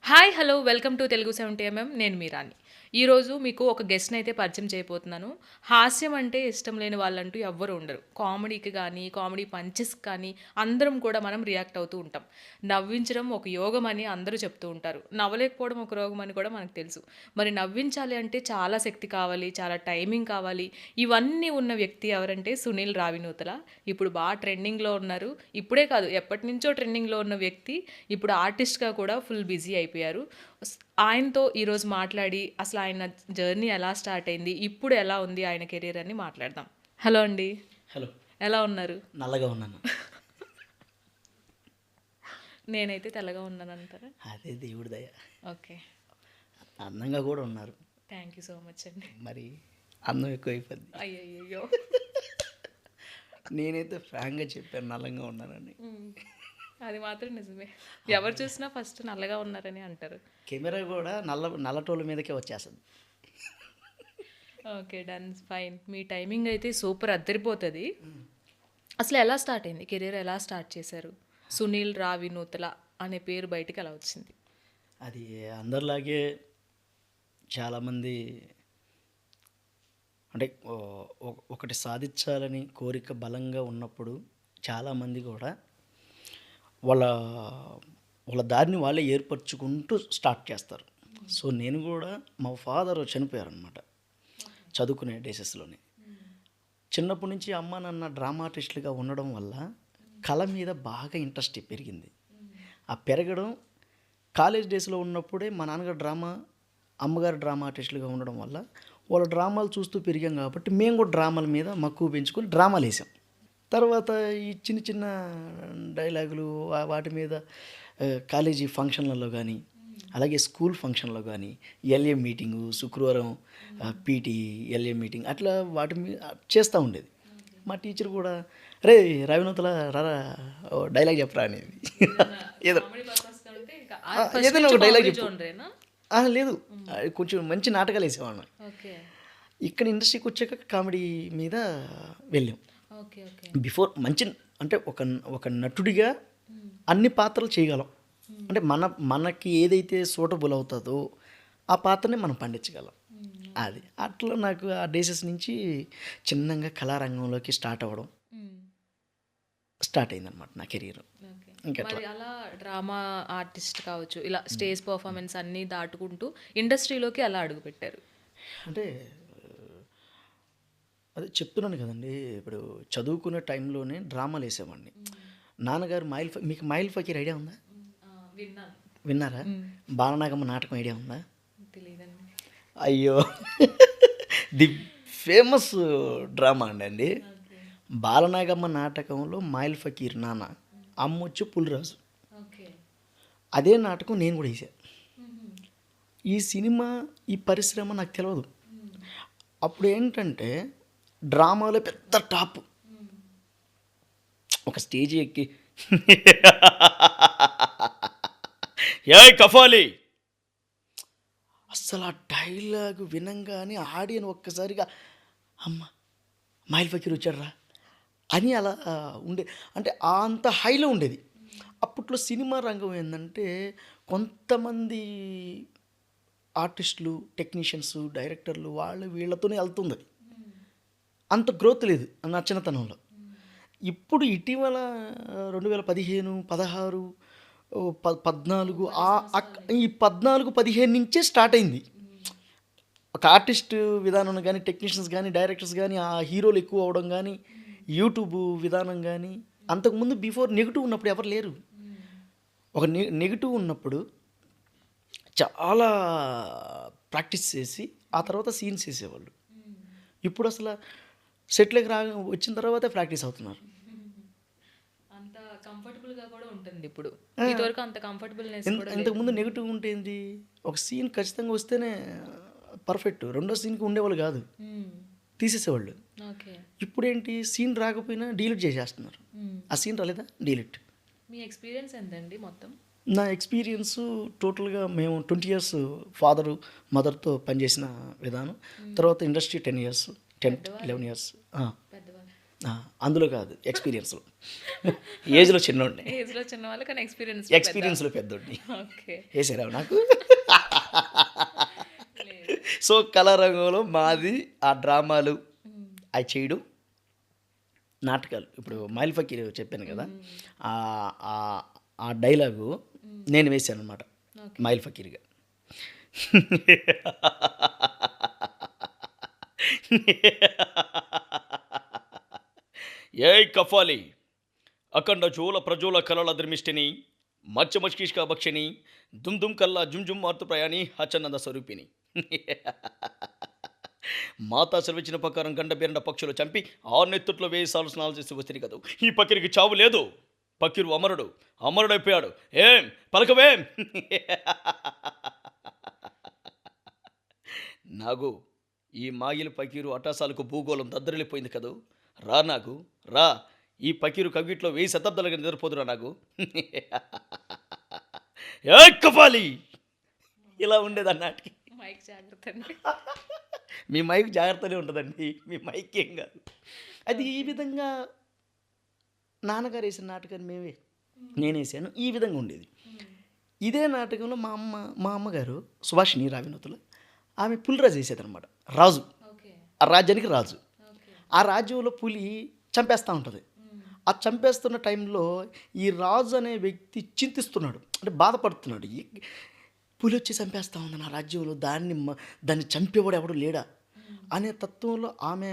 Hi hello welcome to Telugu 70 నేను మీరాని. ఈరోజు మీకు ఒక గెస్ట్ని అయితే పరిచయం చేయబోతున్నాను. హాస్యం అంటే ఇష్టం లేని వాళ్ళంటూ ఎవ్వరు ఉండరు. కామెడీకి కానీ కామెడీ పంచెస్ కానీ అందరం కూడా మనం రియాక్ట్ అవుతూ ఉంటాం. నవ్వించడం ఒక యోగం అని అందరూ చెప్తూ ఉంటారు. నవ్వలేకపోవడం ఒక రోగం అని కూడా మనకు తెలుసు. మరి నవ్వించాలి అంటే చాలా శక్తి కావాలి, చాలా టైమింగ్ కావాలి. ఇవన్నీ ఉన్న వ్యక్తి ఎవరంటే సునీల్ రావినూతల. ఇప్పుడు బాగా ట్రెండింగ్లో ఉన్నారు. ఇప్పుడే కాదు, ఎప్పటి నుంచో ట్రెండింగ్లో ఉన్న వ్యక్తి ఇప్పుడు ఆర్టిస్ట్గా కూడా ఫుల్ బిజీ అయిపోయారు. ఆయనతో ఈరోజు మాట్లాడి అసలు ఆయన జర్నీ ఎలా స్టార్ట్ అయింది, ఇప్పుడు ఎలా ఉంది ఆయన కెరీర్ అని మాట్లాడదాం. హలో అండి. హలో. ఎలా ఉన్నారు? నల్లగా ఉన్నాను. నేనైతే తెల్లగా ఉన్నాను అంటారా? అదే దేవుడి దయ. ఓకే, అందంగా కూడా ఉన్నారు. థ్యాంక్ యూ సో మచ్ అండి. మరి అందం ఎక్కువైపోద్ది. అయ్యయ్యో. నేనైతే ఫ్రాంక్గా చెప్పాను నల్లంగా ఉన్నానని. అది మాత్రం నిజమే. ఎవరు చూసినా ఫస్ట్ నల్లగా ఉన్నారని అంటారు. కెమెరా కూడా నల్లటోళ్ళ మీదకే వచ్చేస్తుంది. Okay, done, fine. మీ టైమింగ్ అయితే సూపర్ అద్దరిపోతుంది. అసలు ఎలా స్టార్ట్ అయింది కెరీర్? ఎలా స్టార్ట్ చేశారు? సునీల్ రావినూతల అనే పేరు బయటికి ఎలా వచ్చింది? అది అందరిలాగే చాలామంది అంటే ఒకటి సాధించాలని కోరిక బలంగా ఉన్నప్పుడు చాలామంది కూడా వాళ్ళ వాళ్ళ దారిని వాళ్ళే ఏర్పరచుకుంటూ స్టార్ట్ చేస్తారు. సో నేను కూడా మా ఫాదర్ చనిపోయారనమాట చదువుకునే డేసెస్లోనే. చిన్నప్పటి నుంచి అమ్మ నాన్న డ్రామా ఆర్టిస్టులుగా ఉండడం వల్ల కళ మీద బాగా ఇంట్రెస్ట్ పెరిగింది. ఆ పెరగడం కాలేజ్ డేస్లో ఉన్నప్పుడే మా నాన్నగారు అమ్మగారు డ్రామా ఆర్టిస్టులుగా ఉండడం వల్ల వాళ్ళ డ్రామాలు చూస్తూ పెరిగాం కాబట్టి మేము కూడా డ్రామాల మీద మక్కువ పెంచుకొని డ్రామాలు వేసాం. తర్వాత ఈ చిన్న చిన్న డైలాగులు వాటి మీద కాలేజీ ఫంక్షన్లలో కానీ అలాగే స్కూల్ ఫంక్షన్లో కానీ ఎల్ఏ మీటింగు శుక్రవారం పీటీ ఎల్ఏ మీటింగ్ అట్లా వాటి మీద చేస్తూ ఉండేది. మా టీచర్ కూడా రే రావినూతల రారా డైలాగ్ చెప్పరా అనేది. ఏదైనా ఒక డైలాగ్ చెప్పు. లేదు, కొంచెం మంచి నాటకాలు వేసేవాళ్ళం. ఇక్కడ ఇండస్ట్రీకి వచ్చాక కామెడీ మీద వెళ్ళాం. బిఫోర్ మంచి అంటే ఒక నటుడిగా అన్ని పాత్రలు చేయగలం. అంటే మనకి ఏదైతే సూటబుల్ అవుతుందో ఆ పాత్రని మనం పండించగలం. అది అట్లా నాకు ఆ డేసెస్ నుంచి చిన్నగా కళారంగంలోకి స్టార్ట్ అయిందనమాట నా కెరీర్. ఇంకా అలా డ్రామా ఆర్టిస్ట్ కావచ్చు, ఇలా స్టేజ్ పర్ఫార్మెన్స్ అన్నీ దాటుకుంటూ ఇండస్ట్రీలోకి అలా అడుగుపెట్టారు. అంటే అదే చెప్తున్నాను కదండి, ఇప్పుడు చదువుకునే టైంలోనే డ్రామాలు వేసేవాడిని. నాన్నగారు మీకు మైల్ ఫకీర్ ఐడియా ఉందా? విన్నారా? బాలనాగమ్మ నాటకం ఐడియా ఉందా? అయ్యో, ది ఫేమస్ డ్రామా అండి. బాలనాగమ్మ నాటకంలో మైల్ ఫకీర్ నాన్న, అమ్మొచ్చు పులిరాజు. అదే నాటకం నేను కూడా వేసాను. ఈ సినిమా ఈ పరిశ్రమ నాకు తెలియదు. అప్పుడు ఏంటంటే డ్రామాలో పెద్ద టాప్ ఒక స్టేజ్ ఎక్కి ఏ కఫాలి అస్సలు ఆ డైలాగ్ వినంగానే ఆడియన్ ఒక్కసారిగా అమ్మ మైల్ ఫకీర్ వచ్చాడ్రా అని అలా ఉండే, అంటే అంత హైలో ఉండేది. అప్పట్లో సినిమా రంగం ఏంటంటే కొంతమంది ఆర్టిస్టులు, టెక్నీషియన్స్, డైరెక్టర్లు వీళ్ళతోనే వెళ్తుంది. అంత గ్రోత్ లేదు నా చిన్నతనంలో. ఇప్పుడు ఇటీవల 2015, 16, 14 ఈ 14, 15 నుంచే స్టార్ట్ అయింది. ఒక ఆర్టిస్ట్ విధానం కానీ, టెక్నీషియన్స్ కానీ, డైరెక్టర్స్ కానీ, ఆ హీరోలు ఎక్కువ అవడం కానీ, యూట్యూబ్ విధానం కానీ. అంతకుముందు బిఫోర్ నెగిటివ్ ఉన్నప్పుడు ఎవరు లేరు. ఒక నెగిటివ్ ఉన్నప్పుడు చాలా ప్రాక్టీస్ చేసి ఆ తర్వాత సీన్స్ వేసేవాళ్ళు. ఇప్పుడు అసలు సెట్లోకి వచ్చిన తర్వాత ప్రాక్టీస్ అవుతున్నారు. అంత కంఫర్టబుల్గా కూడా ఉంటుంది ఇప్పుడు. ఇదివరకు అంత కంఫర్టబుల్నెస్ కూడా లేదు. ఇంతకుముందు నెగిటివ్ ఉంటుంది, ఒక సీన్ ఖచ్చితంగా వస్తేనే పర్ఫెక్ట్, రెండో సీన్కి ఉండేవాళ్ళు కాదు, తీసేసేవాళ్ళు. ఇప్పుడు ఏంటి, సీన్ రాకపోయినా డిలీట్ చేసేస్తున్నారు. ఆ సీన్ రాలేదా డిలీట్. మీ ఎక్స్పీరియన్స్ ఎంతండి మొత్తం? నా ఎక్స్పీరియన్స్ టోటల్గా మేము 20 years ఫాదరు మదర్తో పనిచేసిన విధానం. తర్వాత ఇండస్ట్రీ 10 years, 10-11 years. ఆ, అందులో కాదు, ఎక్స్పీరియన్స్లో. ఏజ్లో చిన్నోడిని, ఏజ్‌లో చిన్నవాళ్ళు కానీ ఎక్స్పీరియన్స్లో పెద్దోడిని. ఓకే. వేసారా నాకు? లేదు. సో కళారంగంలో మాది ఆ డ్రామాలు హ్మ్. అవి చేయడం, నాటకాలు. ఇప్పుడు మైల్ ఫకీర్ చెప్పాను కదా, ఆ ఆ- ఆ డైలాగు నేను వేశాను అనమాట ఓకే. మైల్ ఫకీర్గా. ఏయ్ కఫాలి, అఖండ జోల ప్రజోల కలల ధర్మిష్ఠిని, మచ్చ మచ్కీష్క భక్షిణి, దుమ్ దుమ్ కల్లా జుమ్ జుమ్ మార్తు ప్రయాణి హచ్చనంద స్వరూపిణి. మాతా సెలవిచ్చిన ప్రకారం గండ బెరండ పక్షులు చంపి నెత్తుట్లో వేసాలు స్నానాలు చేసి వస్తుంది కదా, ఈ పకిరికి చావు లేదు. పకిరు అమరుడు, అమరుడైపోయాడు. ఏం పలకవేం? నాగు, ఈ మాగిలి పకీరు అటాసాలకు భూగోళం దద్దరిల్లిపోయింది కదూ. రా నాగు, రా. ఈ పకీరు కవిట్లో 1000 శతాబ్దాలుగా నిద్రపోదురా నాగు. ఏ కపాలి, ఇలా ఉండేది అన్నాటికి. మైక్ జాగ్రత్త అండి. మీ మైక్ జాగ్రత్తనే ఉంటుందండి, మీ మైక్ ఏం కాదు. అది ఈ విధంగా నాన్నగారు వేసిన నాటకాన్ని నేను వేసాను, ఈ విధంగా ఉండేది. ఇదే నాటకంలో మా అమ్మగారు సుభాషిణి రావినతులు, ఆమె పులిరాజు వేసేదనమాట, రాజు. ఓకే. ఆ రాజ్యానికి రాజు. ఓకే. ఆ రాజ్యంలో పులి చంపేస్తూ ఉంటుంది. ఆ చంపేస్తున్న టైంలో ఈ రాజు అనే వ్యక్తి చింతిస్తున్నాడు, అంటే బాధపడుతున్నాడు. పులి వచ్చి చంపేస్తూ ఉంది నా రాజ్యంలో, దాన్ని చంపేవాడు ఎవడు లేడా అనే తత్వంలో ఆమె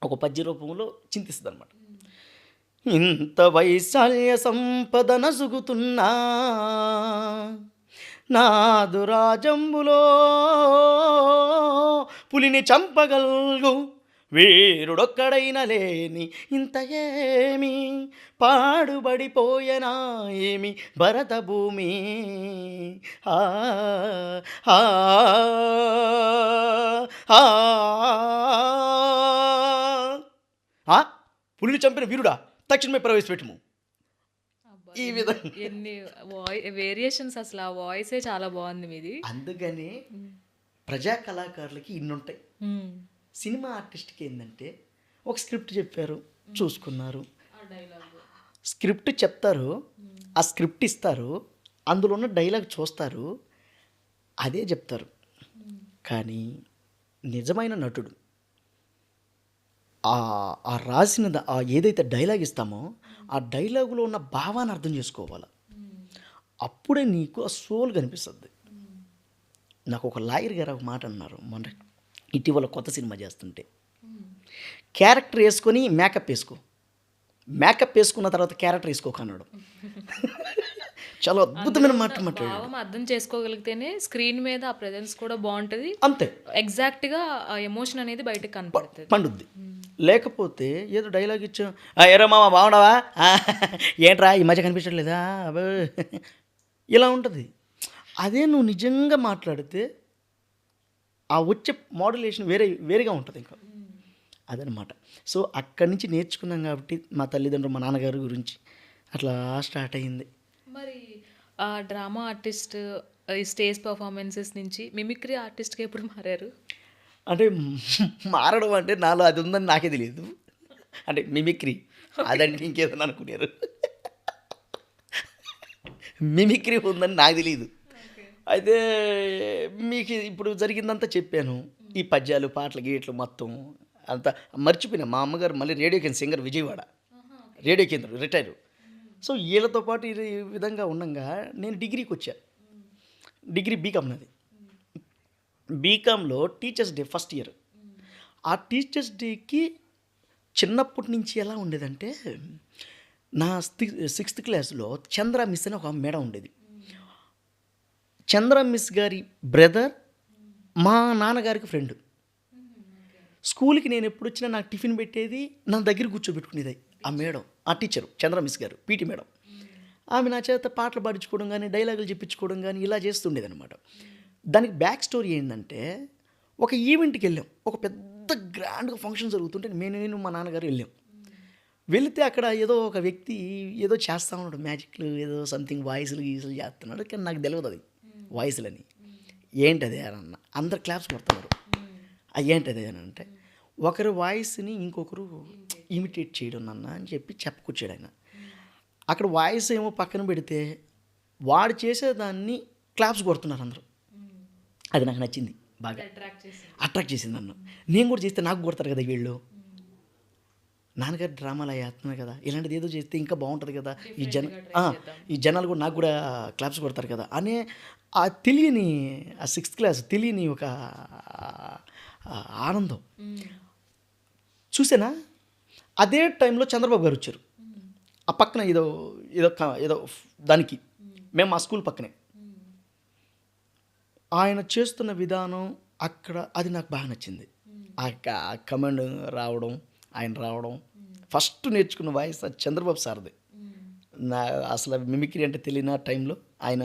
ఒక పద్య రూపంలో చింతిస్తుంది అనమాట. ఇంత వైశాల్య సంపద నసుగుతున్నా నాదు రాజంబులో, పులిని చంపగల్గు వీరుడొక్కడైన లేని ఇంత ఏమి పాడుబడిపోయనా ఏమి భరత భూమి. ఆ ఆ ఆ ఆ, పులిని చంపిన వీరుడా తక్షణమే ప్రవేశపెట్టుము. అబ్బా! ఈ విధంగా ఎన్ని వేరియేషన్స్ అసలు. ఆ వాయిసే చాలా బాగుంది మీది. అందుకని ప్రజా కళాకారులకి ఇన్ని ఉంటాయి. హ్మ్. సినిమా ఆర్టిస్ట్కి ఏంటంటే ఒక స్క్రిప్ట్ చెప్పారు, చూసుకున్నారు, ఆ డైలాగ్. స్క్రిప్ట్ చెప్తారు, ఆ స్క్రిప్ట్ ఇస్తారు, అందులో ఉన్న డైలాగ్ చూస్తారు, అదే చెప్తారు. కానీ నిజమైన నటుడు ఆ రాసిన ఏదైతే డైలాగ్ ఇస్తామో ఆ డైలాగులో ఉన్న భావాన్ని అర్థం చేసుకోవాలి. అప్పుడే నీకు ఆ సోల్ కనిపిస్తుంది. నాకు ఒక లాయర్ గారు ఒక మాట అన్నారు మొన్న ఇటీవల కొత్త సినిమా చేస్తుంటే, క్యారెక్టర్ వేసుకొని మేకప్ వేసుకున్న తర్వాత క్యారెక్టర్ వేసుకోకన్నాడు. చాలా అద్భుతమైన మాట మాట్లాడాడు. భావం అర్థం చేసుకోగలిగితేనే స్క్రీన్ మీద ఆ ప్రెజెన్స్ కూడా బాగుంటది. అంతే, ఎగ్జాక్ట్‌గా ఆ ఎమోషన్ అనేది బయటకు కనపడుతది. పండుద్ది. లేకపోతే ఏదో డైలాగ్ ఇచ్చాం, ఎరా మామ బాగుండవా, ఏంట్రా ఈ మధ్య కనిపించట్లేదా, అబ్బో ఇలా ఉంటుంది. అదే నువ్వు నిజంగా మాట్లాడితే ఆ వచ్చే మోడ్యులేషన్ వేరేగా ఉంటుంది ఇంకా. అదనమాట. సో అక్కడి నుంచి నేర్చుకున్నాం కాబట్టి మా తల్లిదండ్రులు, మా నాన్నగారి గురించి అట్లా స్టార్ట్ అయ్యింది. మరి ఆ డ్రామా ఆర్టిస్ట్, ఈ స్టేజ్ పర్ఫార్మెన్సెస్ నుంచి మిమిక్రీ ఆర్టిస్ట్‌కి ఎప్పుడు మారారు? అంటే మారడం అంటే నాలో అది ఉందని నాకే తెలియదు. అంటే మిమిక్రీ అదంటే ఇంకేదన్నా అనుకున్నారు. మిమిక్రీ ఉందని నాకు తెలియదు. అయితే మీకు ఇప్పుడు జరిగిందంతా చెప్పాను. ఈ పద్యాలు, పాటలు, గీట్లు మొత్తం అంతా మర్చిపోయినా. మా అమ్మగారు మళ్ళీ రేడియో కేంద్ర సింగర్, విజయవాడ రేడియో కేంద్రం రిటైర్. సో వీళ్ళతో పాటు ఈ విధంగా ఉండగా నేను డిగ్రీకి వచ్చా. డిగ్రీ బీకామ్ నాది. బీకామ్లో టీచర్స్ డే ఫస్ట్ ఇయర్. ఆ టీచర్స్ డేకి చిన్నప్పటి నుంచి ఎలా ఉండేదంటే, నా 6th క్లాస్లో చంద్ర మిస్ అని ఒక మేడం ఉండేది. చంద్ర మిస్ గారి బ్రదర్ మా నాన్నగారికి ఫ్రెండ్. స్కూల్కి నేను ఎప్పుడు వచ్చినా నాకు టిఫిన్ పెట్టేది, నా దగ్గర కూర్చోబెట్టుకునేది ఆ మేడం, ఆ టీచరు చంద్ర మిస్ గారు, పీటీ మేడం. ఆమె నా చేత పాటలు పాడించుకోవడం కానీ, డైలాగులు చెప్పించుకోవడం కానీ ఇలా చేస్తుండేది అనమాట. దానికి బ్యాక్ స్టోరీ ఏంటంటే, ఒక ఈవెంట్కి వెళ్ళాం, ఒక పెద్ద గ్రాండ్గా ఫంక్షన్ జరుగుతుంటే నేను మా నాన్నగారు వెళ్ళాం. వెళితే అక్కడ ఏదో ఒక వ్యక్తి ఏదో చేస్తూ ఉన్నాడు, మ్యాజిక్లు ఏదో సంథింగ్ వాయిస్లు గీసులు చేస్తున్నాడు. కానీ నాకు తెలియదు అది వాయిస్లని. ఏంటది అని అన్న, అందరు క్లాప్స్ కొడుతున్నారు. ఏంటది అని అంటే, ఒకరి వాయిస్ని ఇంకొకరు ఇమిటేట్ చేయడం నాన్న అని చెప్పి చెప్పుకొచ్చాడు ఆయన. అక్కడ వాయిస్ ఏమో పక్కన పెడితే వాడు చేసేదాన్ని క్లాప్స్ కొడుతున్నారు అందరూ. అది నాకు నచ్చింది బాగా, అట్రాక్ట్ చేసింది నన్ను. నేను కూడా చేస్తే నాకు కొడతారు కదా వీళ్ళు, నాన్నగారు డ్రామాలు అయ్యి వేస్తున్నారు కదా, ఇలాంటిది ఏదో చేస్తే ఇంకా బాగుంటుంది కదా, ఈ జనాలు కూడా నాకు కూడా క్లాప్స్ కొడతారు కదా అనే ఆ తెలియని ఆ 6th క్లాస్ తెలియని ఒక ఆనందం చూసానా. అదే టైంలో చంద్రబాబు గారు వచ్చారు. ఆ పక్కన ఏదో ఏదో ఏదో దానికి మేము మా స్కూల్ పక్కనే ఆయన చేస్తున్న విధానం అక్కడ అది నాకు బాగా నచ్చింది. ఆ కమాండ్ రావడం, ఆయన రావడం, ఫస్ట్ నేర్చుకున్న వాయిస్ అది చంద్రబాబు సార్ది. నా అసలు మిమిక్రీ అంటే తెలియని టైంలో ఆయన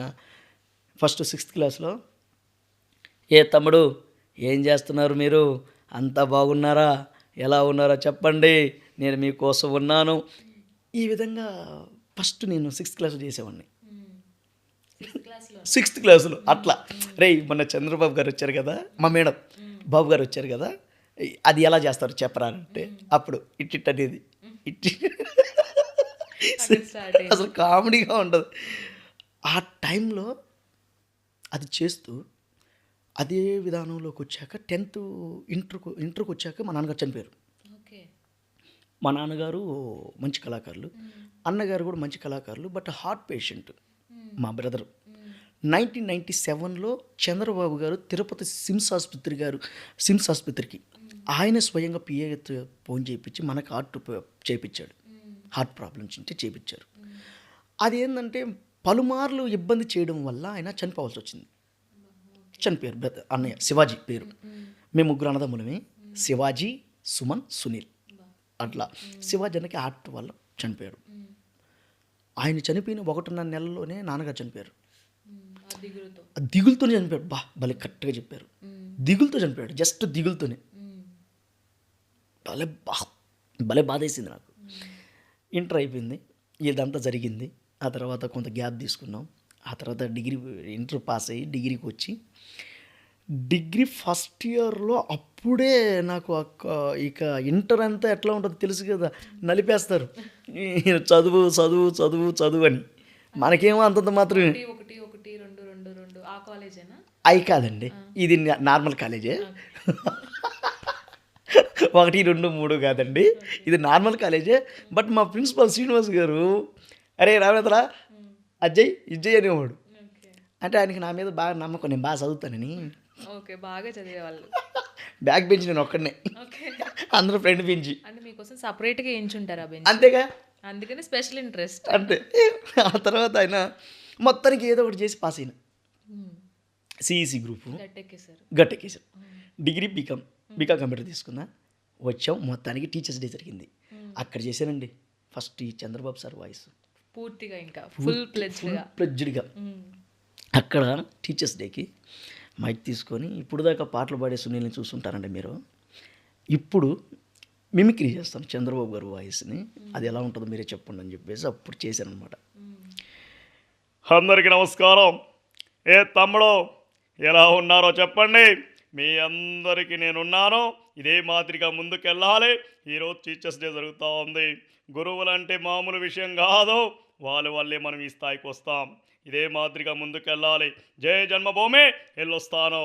ఫస్ట్ 6th క్లాస్లో, ఏ తమ్ముడు ఏం చేస్తున్నారు మీరు, అంతా బాగున్నారా, ఎలా ఉన్నారో చెప్పండి, నేను మీకోసం ఉన్నాను, ఈ విధంగా ఫస్ట్ నేను 6th క్లాస్లో చేసేవాడిని. 6th క్లాసులో అట్లా రే మొన్న చంద్రబాబు గారు వచ్చారు కదా, మా మేడం బాబు గారు వచ్చారు కదా, అది ఎలా చేస్తారు చెప్పరా అంటే అప్పుడు ఇట్ అనేది అసలు కామెడీగా ఉండదు. ఆ టైంలో అది చేస్తూ అదే విధానంలోకి వచ్చాక 10th ఇంటర్కి వచ్చాక మా నాన్నగారు చనిపోయారు. మా నాన్నగారు మంచి కళాకారులు, అన్నగారు కూడా మంచి కళాకారులు, బట్ హార్ట్ పేషెంట్ మా బ్రదరు. 1997లో చంద్రబాబు గారు తిరుపతి సిమ్స్ ఆసుపత్రికి ఆయన స్వయంగా పిఏ ఫోన్ చేయించి మనకు హార్ట్ చేయించాడు. హార్ట్ ప్రాబ్లమ్స్ ఉంటే చేయించారు. అది ఏంటంటే పలుమార్లు ఇబ్బంది చేయడం వల్ల ఆయన చనిపోవాల్సి వచ్చింది. చనిపోయారు అన్నయ్య శివాజీ పేరు. మేము 3 అన్నదమ్ములమే, శివాజీ, సుమన్, సునీల్. అట్లా శివాజీ అన్నకి హార్ట్ వల్ల చనిపోయాడు. ఆయన చనిపోయిన 1.5 నెలల్లోనే నాన్నగారు చనిపోయారు. దిగులుతోనే చనిపోయాడు. భలే కరెక్ట్గా చెప్పారు. దిగులుతో చనిపోయాడు, జస్ట్ దిగులుతోనే. భలే బాధ వేసింది నాకు. ఇంటర్ అయిపోయింది, ఇదంతా జరిగింది. ఆ తర్వాత కొంత గ్యాప్ తీసుకున్నాం. ఆ తర్వాత ఇంటర్ పాస్ అయ్యి డిగ్రీకి వచ్చి, డిగ్రీ ఫస్ట్ ఇయర్లో అప్పుడే నాకు ఇక ఇంటర్ అంతా ఎట్లా ఉంటుందో తెలుసు కదా, నలిపేస్తారు చదువు చదువు చదువు చదువు అని. మనకేమో అంతంత మాత్రమే. అవి కాదండి, ఇది నార్మల్ కాలేజే. 1, 2, 3 కాదండి, ఇది నార్మల్ కాలేజే. బట్ మా ప్రిన్సిపల్ శ్రీనివాస్ గారు, అరే రావేంద్ర అజ్జయ్ ఇజ్జయ్ అనేవాడు. అంటే ఆయనకి నా మీద బాగా నమ్మకం, నేను బాగా చదువుతానని. బాగా చదివేవాళ్ళు. బ్యాక్ బెంచ్ నేను ఒక్కడనే, అందరూ ఫ్రంట్ బెంచ్. అంటే మీకోసం సపరేట్గా ఎంచుంటారా బెంచ్? అంతేగా, అందుకని స్పెషల్ ఇంట్రెస్ట్ అంతే. ఆ తర్వాత ఆయన మొత్తానికి ఏదో ఒకటి చేసి పాస్ అయినా. సిఈసి గ్రూపు గట్టెక్కేశారు. డిగ్రీ బీకామ్ కంప్యూటర్ తీసుకున్నా. వచ్చాం, మొత్తానికి టీచర్స్ డే జరిగింది. అక్కడ చేశానండి ఫస్ట్ ఈ చంద్రబాబు సార్ వాయిస్ పూర్తిగా, ఇంకా ఫుల్ ప్లెడ్జ్డ్గా. అక్కడ టీచర్స్ డేకి మైక్ తీసుకొని, ఇప్పుడు దాకా పాటలు పాడే సునీల్ని చూస్తుంటారండి మీరు, ఇప్పుడు మిమిక్రీ చేస్తాను చంద్రబాబు గారు వాయిస్ని, అది ఎలా ఉంటుందో మీరే చెప్పండి అని చెప్పేసి అప్పుడు చేశాను అనమాట. అందరికీ నమస్కారం, ఏ తమ్ముడు ఎలా ఉన్నారో చెప్పండి, మీ అందరికీ నేనున్నాను, ఇదే మాదిరిగా ముందుకెళ్ళాలి. ఈరోజు టీచర్స్ డే జరుగుతూ ఉంది. గురువులంటే మామూలు విషయం కాదు, వాళ్ళ వల్లే మనం ఈ స్థాయికి వస్తాం. ఇదే మాదిరిగా ముందుకెళ్ళాలి. జై జన్మభూమి, వెళ్ళొస్తాను.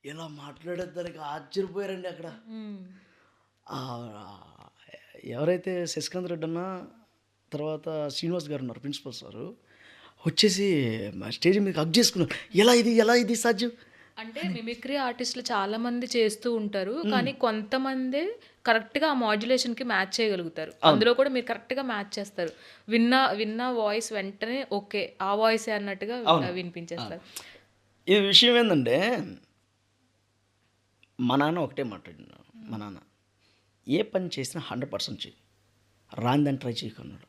ఇలా మాట్లాడేదానికి ఆశ్చర్యపోయారండి అక్కడ. ఎవరైతే శశికాంత్ రెడ్డి అన్న, తర్వాత శ్రీనివాస్ గారు ఉన్నారు ప్రిన్సిపల్ సారు, వచ్చేసి స్టేజ్ మీద హగ్ చేసుకున్నారు. ఎలా ఇది సాధ్యం అంటే మిమిక్రీ ఆర్టిస్టులు చాలా మంది చేస్తూ ఉంటారు, కానీ కొంతమంది కరెక్ట్గా ఆ మాడ్యులేషన్కి మ్యాచ్ చేయగలుగుతారు. అందులో కూడా మీరు కరెక్ట్గా మ్యాచ్ చేస్తారు. విన్న వాయిస్ వెంటనే ఓకే ఆ వాయిసే అన్నట్టుగా వినిపించేస్తారు. ఈ విషయం ఏంటంటే, మా నాన్న ఒకటే మాట్లాడినాడు. మా నాన్న ఏ పని చేసినా 100% చేయి, రాందని ట్రై చేయకున్నాడు.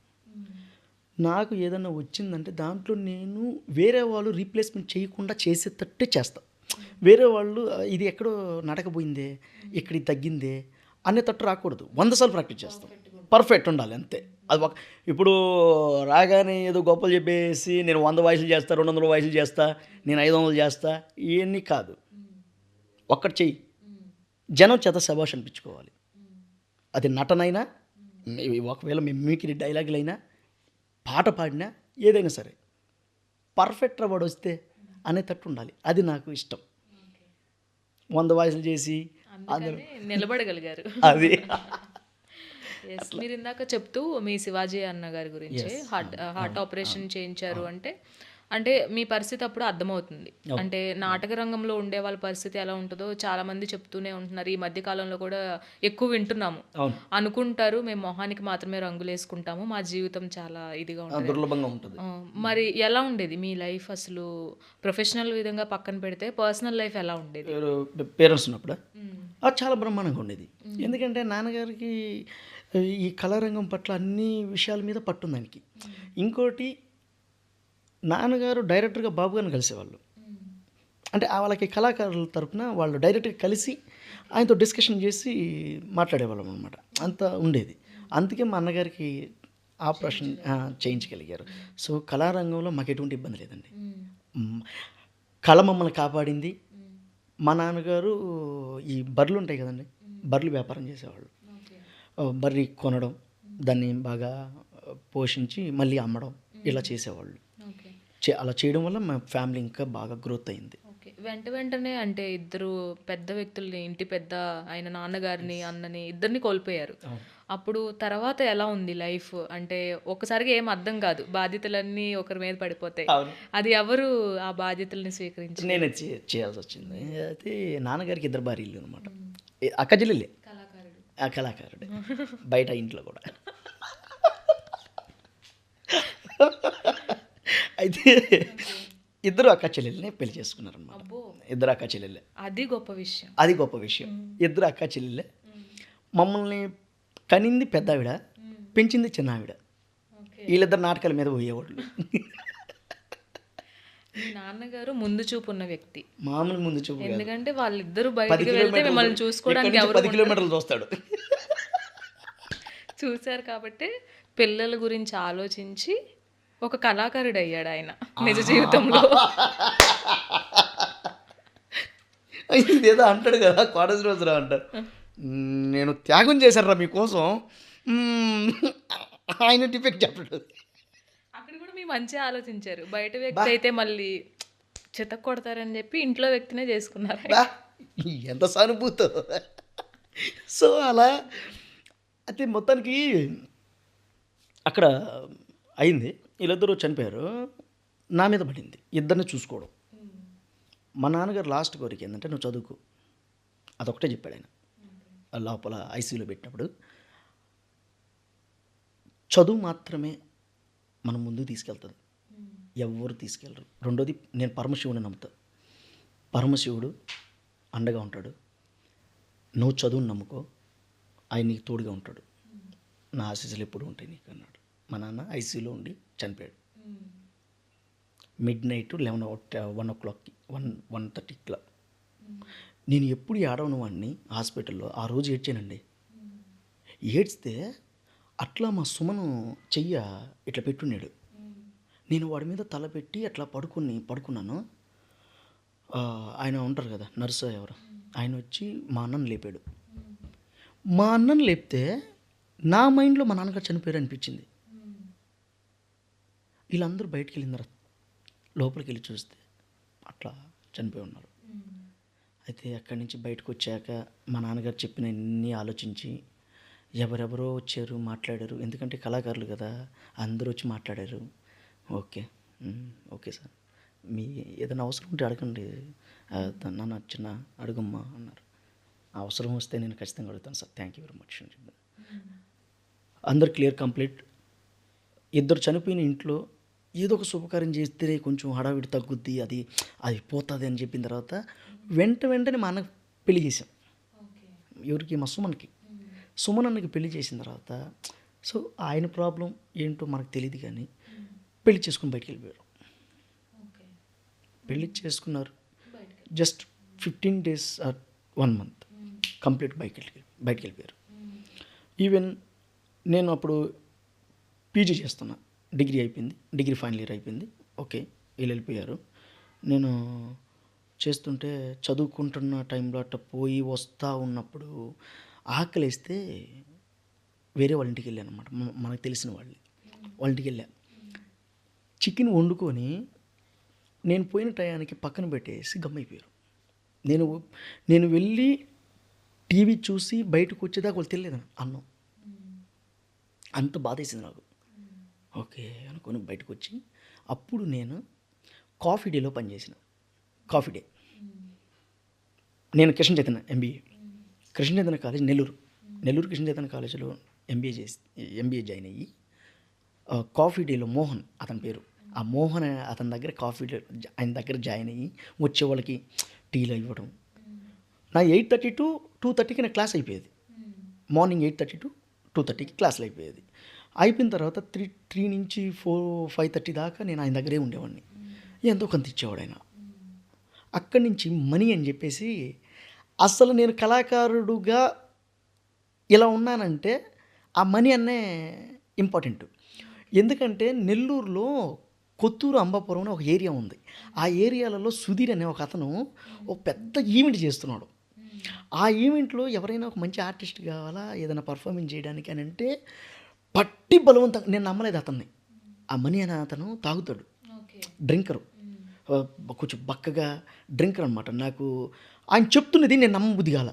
నాకు ఏదన్నా వచ్చిందంటే దాంట్లో నేను వేరే వాళ్ళు రీప్లేస్మెంట్ చేయకుండా చేసేటట్టే చేస్తాను. వేరే వాళ్ళు ఇది ఎక్కడో నడకపోయిందే, ఇక్కడ తగ్గిందే అనేటట్టు రాకూడదు. 100 సార్లు ప్రాక్టీస్ చేస్తాం, పర్ఫెక్ట్ ఉండాలి అంతే. అది ఇప్పుడు రాగానే ఏదో గొప్పలు చెప్పేసి నేను 100 వాయిస్లు చేస్తా, 200 వాయిస్లు చేస్తా, నేను 500 చేస్తా, ఇవన్నీ కాదు. ఒక్కటి చెయ్యి, జనం చేత శభాష్ అనిపించుకోవాలి. అది నటనైనా, ఒకవేళ మిమిక్రీ డైలాగులైనా, పాట పాడినా, ఏదైనా సరే పర్ఫెక్ట్ అవార్డు వస్తే అనేటట్టు ఉండాలి. అది నాకు ఇష్టం. 100 వాయిస్లు చేసి అందులో అందుకనే నిలబడగలిగారు. అది యెస్. మీరిందాక చెప్తూ మీ శివాజీ అన్న గారి గురించి Yes. హార్ట్ ఆపరేషన్ చేయించారు అంటే మీ పరిస్థితి అప్పుడు అర్థమవుతుంది. అంటే నాటక రంగంలో ఉండే వాళ్ళ పరిస్థితి ఎలా ఉంటదో చాలా మంది చెప్తూనే ఉంటున్నారు. ఈ మధ్య కాలంలో కూడా ఎక్కువ వింటున్నాము. అవును. అనుకుంటారు మేము మొహానికి మాత్రమే రంగులేసుకుంటాము. మా జీవితం చాలా ఇదిగా ఉంటది. దుర్లభంగా ఉంటుంది. మరి ఎలా ఉండేది మీ లైఫ్ అసలు? ప్రొఫెషనల్ విధంగా పక్కన పెడితే పర్సనల్ లైఫ్ ఎలా ఉండేది? పేరెంట్స్ ఉన్నప్పుడు అది చాలా బ్రహ్మాండంగా ఉండేది. ఎందుకంటే నాన్నగారికి ఈ కళారంగం పట్ల అన్ని విషయాల మీద పట్టుంది ఆయనకి. ఇంకోటి, నాన్నగారు డైరెక్టర్గా బాబు గారిని కలిసేవాళ్ళు. అంటే వాళ్ళకి కళాకారుల తరపున వాళ్ళు డైరెక్ట్గా కలిసి ఆయనతో డిస్కషన్ చేసి మాట్లాడేవాళ్ళం అనమాట. అంత ఉండేది. అందుకే మా అన్నగారికి ఆపరేషన్ చేయించగలిగారు. సో కళారంగంలో మాకు ఎటువంటి ఇబ్బంది లేదండి. కళ మమ్మల్ని కాపాడింది. మా నాన్నగారు ఈ బర్రెలు ఉంటాయి కదండి, బర్రెలు వ్యాపారం చేసేవాళ్ళు. బర్రె కొనడం, దాన్ని బాగా పోషించి మళ్ళీ అమ్మడం, ఇలా చేసేవాళ్ళు. అలా చేయడం వల్ల మా ఫ్యామిలీ ఇంకా బాగా గ్రోత్ అయింది. ఓకే. వెంటనే అంటే ఇద్దరు పెద్ద వ్యక్తుల్ని, ఇంటి పెద్ద ఆయన నాన్నగారిని, అన్నని ఇద్దరిని కోల్పోయారు. అప్పుడు తర్వాత ఎలా ఉంది లైఫ్? అంటే ఒక్కసారిగా ఏం అర్థం కాదు. బాధ్యతలన్నీ ఒకరి మీద పడిపోతాయి. అది ఎవరు ఆ బాధ్యతల్ని స్వీకరించారు? నేనే చేయాల్సి వచ్చింది. అయితే నాన్నగారికి 2 భార్యలు అనమాట. అక్క చెల్లెలే. ఆ కళాకారుడే. బయట ఇంట్లో కూడా. అయితే ఇద్దరు అక్క చెల్లెల్ని పెళ్లి చేసుకున్నారనమాట. అబ్బో! ఇద్దరు అక్క చెల్లెళ్ళే. అది గొప్ప విషయం. అది గొప్ప విషయం. ఇద్దరు అక్క చెల్లెళ్ళే. మమ్మల్ని కనింది పెద్ద ఆవిడ, పెంచింది చిన్న ఆవిడ. ఓకే. వీళ్ళిద్దరు నాటకాల మీద పోయేవాళ్ళు. మీ నాన్నగారు ముందు చూపు ఉన్న వ్యక్తి. మామూలు ముందు చూపు కాదు. ఎందుకంటే వాళ్ళిద్దరూ 10 బయటికి వెళ్తే కిలోమీటర్లు మిమ్మల్ని చూసుకోవడానికి ఇక్కడి నుంచి ఎవరు 10 కిలోమీటర్లు చూస్తాడు. చూశారు కాబట్టి పిల్లల గురించి ఆలోచించి ఒక కళాకారుడు అయ్యాడు ఆయన నిజ జీవితంలో. ఇదేదో అంటాడు కదా, కోటేశ్వరరావు అంటారు, నేను త్యాగం చేశారా మీకోసం, ఆయన డిఫెక్ట్ చెప్పడు. అక్కడ కూడా మీ మంచి ఆలోచించారు. బయట వ్యక్తి అయితే మళ్ళీ చితక కొడతారని చెప్పి ఇంట్లో వ్యక్తినే చేసుకున్నారు. బా, ఎంత సానుభూతో. సో అలా అయితే మొత్తానికి అక్కడ అయింది. వీళ్ళిద్దరూ చనిపోయారు. నా మీద పడింది ఇద్దరిని చూసుకోవడం. మా నాన్నగారు లాస్ట్ కోరిక ఏంటంటే, నువ్వు చదువుకో, అదొకటే చెప్పాడు ఆయన. లోపల ఐసీయూలో పెట్టినప్పుడు చదువు మాత్రమే మనం ముందుకు తీసుకెళ్తుంది, ఎవరు తీసుకెళ్ళరు. రెండోది, నేను పరమశివుని నమ్ముతా. పరమశివుడు అండగా ఉంటాడు. నువ్వు చదువుని నమ్ముకో, ఆయన నీకు తోడుగా ఉంటాడు. నా ఆశీస్సులు ఎప్పుడు ఉంటాయి నీకు అన్నాడు. మా నాన్న ఐసీయూలో ఉండి చనిపోయాడు. మిడ్-నైట్ 1:00కి 1:30కి. నేను ఎప్పుడు ఏడవను వాడిని హాస్పిటల్లో. ఆ రోజు ఏడ్చానండి. ఏడ్స్తే అట్లా మా సుమను చెయ్య ఇట్లా పెట్టున్నాడు. నేను వాడి మీద తల పెట్టి అట్లా పడుకున్నాను. ఆయన ఉంటారు కదా, నర్సు ఎవరు, ఆయన వచ్చి మా అన్నను లేపాడు. మా అన్నను లేపితే నా మైండ్లో మా నాన్నగారు చనిపోయారు అనిపించింది. వీళ్ళందరూ బయటికి వెళ్ళినారు. లోపలికి వెళ్ళి చూస్తే అట్లా చనిపోయి ఉన్నారు. అయితే అక్కడి నుంచి బయటకు వచ్చాక మా నాన్నగారు చెప్పిన అన్నీ ఆలోచించి, ఎవరెవరో వచ్చారు, మాట్లాడారు. ఎందుకంటే కళాకారులు కదా, అందరూ వచ్చి మాట్లాడారు. ఓకే, ఓకే సార్, మీ ఏదైనా అవసరం ఉంటే అడగండి, నాన్న చిన్న అడుగమ్మా అన్నారు. అవసరం వస్తే నేను ఖచ్చితంగా అడుగుతాను sir, thank you very much అని చెప్పాను. అందరు క్లియర్, కంప్లీట్. ఇద్దరు చనిపోయిన ఇంట్లో ఏదో ఒక శుభకార్యం చేస్తే కొంచెం హడావిడి తగ్గుద్ది, అది పోతుంది అని చెప్పిన తర్వాత వెంటనే మా అన్నకి పెళ్లి చేసాం. ఎవరికి? మా సుమన్కి. సుమన్ అన్నకి పెళ్లి చేసిన తర్వాత, సో ఆయన ప్రాబ్లం ఏంటో మనకు తెలియదు కానీ పెళ్లి చేసుకుని బయటికి వెళ్ళిపోయారు. పెళ్లి చేసుకున్నారు. Just 15 days or 1 month complete బయటికి వెళ్ళిపోయారు. ఈవెన్ నేను అప్పుడు పీజీ చేస్తున్నా, డిగ్రీ అయిపోయింది, డిగ్రీ ఫైనల్ ఇయర్ అయిపోయింది. ఓకే, వీళ్ళు వెళ్ళిపోయారు. నేను చేస్తుంటే చదువుకుంటున్న టైంలో అట్లా పోయి వస్తూ ఉన్నప్పుడు ఆకలిస్తే వేరే వాళ్ళ ఇంటికి వెళ్ళాను అనమాట, మనకు తెలిసిన వాళ్ళే. వాళ్ళ ఇంటికి వెళ్ళా. చికెన్ వండుకొని నేను పోయిన టయానికి పక్కన పెట్టేసి గమ్మైపోయారు. నేను నేను వెళ్ళి టీవీ చూసి బయటకు వచ్చేదాకా వాళ్ళు తెలియదు అన్నం. అంత బాధేసింది నాకు. ఓకే అనుకొని బయటకు వచ్చి అప్పుడు నేను కాఫీ డేలో పనిచేసిన. కాఫీ డే నేను కృష్ణ చైతన్య ఎంబీఏ, కృష్ణ చైతన్య కాలేజ్ నెల్లూరు కృష్ణ చైతన్య కాలేజీలో ఎంబీఏ జాయిన్ అయ్యి కాఫీ డేలో మోహన్ అతని పేరు, ఆ మోహన్ అతని దగ్గర కాఫీ డే ఆయన దగ్గర జాయిన్ అయ్యి వచ్చే వాళ్ళకి టీలు ఇవ్వడం. నా 8:30 to 2:30కి నా క్లాస్ అయిపోయేది. మార్నింగ్ 8:30 to 2:30కి క్లాసులు అయిపోయేది. అయిపోయిన తర్వాత 3 నుంచి 5:30 దాకా నేను ఆయన దగ్గరే ఉండేవాడిని. ఎంతో కొంత ఇచ్చేవాడు ఆయన. అక్కడి నుంచి మనీ అని చెప్పేసి, అసలు నేను కళాకారుడుగా ఇలా ఉన్నానంటే ఆ మనీ అన్నే ఇంపార్టెంట్. ఎందుకంటే నెల్లూరులో కొత్తూరు అంబాపురం అనే ఒక ఏరియా ఉంది. ఆ ఏరియాలలో సుధీర్ అనే ఒక అతను ఒక పెద్ద ఈవెంట్ చేస్తున్నాడు. ఆ ఈవెంట్లో ఎవరైనా ఒక మంచి ఆర్టిస్ట్ కావాలా, ఏదైనా పర్ఫార్మెన్స్ చేయడానికి అని అంటే పట్టి బలవంతంగా, నేను నమ్మలేదు అతన్ని. ఆ మనీ అనే అతను తాగుతాడు, డ్రింకరు, కొంచెం బక్కగా డ్రింకర్ అనమాట. నాకు ఆయన చెప్తున్నది నేను నమ్మబుద్ధి కాల.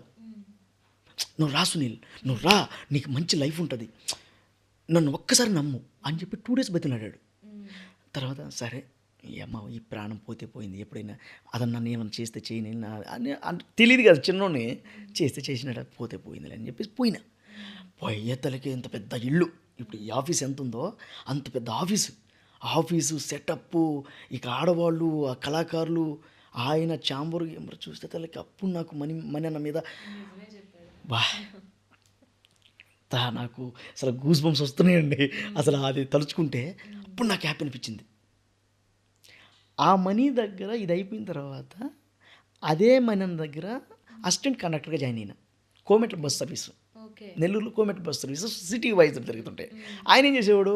నువ్వు రా సునీల్, నువ్వు రా, నీకు మంచి లైఫ్ ఉంటుంది, నన్ను ఒక్కసారి నమ్ము అని చెప్పి 2 days బతిలాడాడు. తర్వాత సరే ఈ ప్రాణం పోతే పోయింది, ఎప్పుడైనా అతను నన్ను ఏమైనా చేస్తే చేయని అని తెలియదు కదా, చిన్నోని చేస్తే చేసినట్టు పోతే పోయింది అని చెప్పేసి పోయినా. పోయేతలకి ఎంత పెద్ద ఇల్లు, ఇప్పుడు ఈ ఆఫీస్ ఎంత ఉందో అంత పెద్ద ఆఫీసు సెటప్పు, ఇక ఆడవాళ్ళు, ఆ కళాకారులు, ఆయన ఛాంబరు చూస్తే తలకి అప్పుడు నాకు మనీ అన్న మీద బా నాకు అసలు గూస్ బంప్స్ వస్తున్నాయండి. అసలు అది తలుచుకుంటే అప్పుడు నాకు హ్యాపీ అనిపించింది. ఆ మనీ దగ్గర ఇది అయిపోయిన తర్వాత అదే మనీ దగ్గర అసిస్టెంట్ కండక్టర్గా జాయిన్ అయినా. కోమెట్ల బస్ సర్వీసు, నెల్లూరులో కోమెట్ల బస్ సర్వీసు సిటీ వైజ్ తిరుగుతుంటాయి. ఆయన ఏం చేసేవాడు,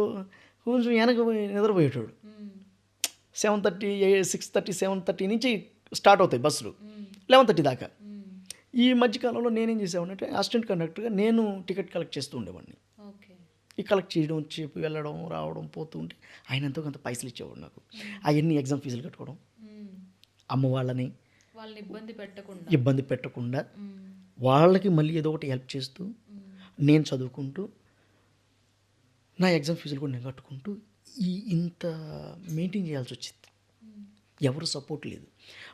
కొంచెం వెనక నిద్రపోయేటోడు. 7:30, 6:30, 7:30 నుంచి స్టార్ట్ అవుతాయి బస్సులు, 11:30 దాకా. ఈ మధ్యకాలంలో నేనేం చేసేవాడిని, అసిస్టెంట్ కండక్టర్గా నేను టికెట్ కలెక్ట్ చేస్తూ ఉండేవాడిని. ఈ కలెక్ట్ చేయడం, చెప్పి వెళ్ళడం రావడం పోతూ ఉంటే ఆయన ఎంతో కొంత పైసలు ఇచ్చేవాడు నాకు. అవన్నీ ఎగ్జామ్ ఫీజులు కట్టుకోవడం, అమ్మ వాళ్ళని ఇబ్బంది పెట్టకుండా వాళ్ళకి మళ్ళీ ఏదో ఒకటి హెల్ప్ చేస్తూ, నేను చదువుకుంటూ, నా ఎగ్జామ్ ఫీజులు కూడా నేను కట్టుకుంటూ ఇంత మెయింటైన్ చేయాల్సి వచ్చింది. ఎవరు సపోర్ట్ లేదు.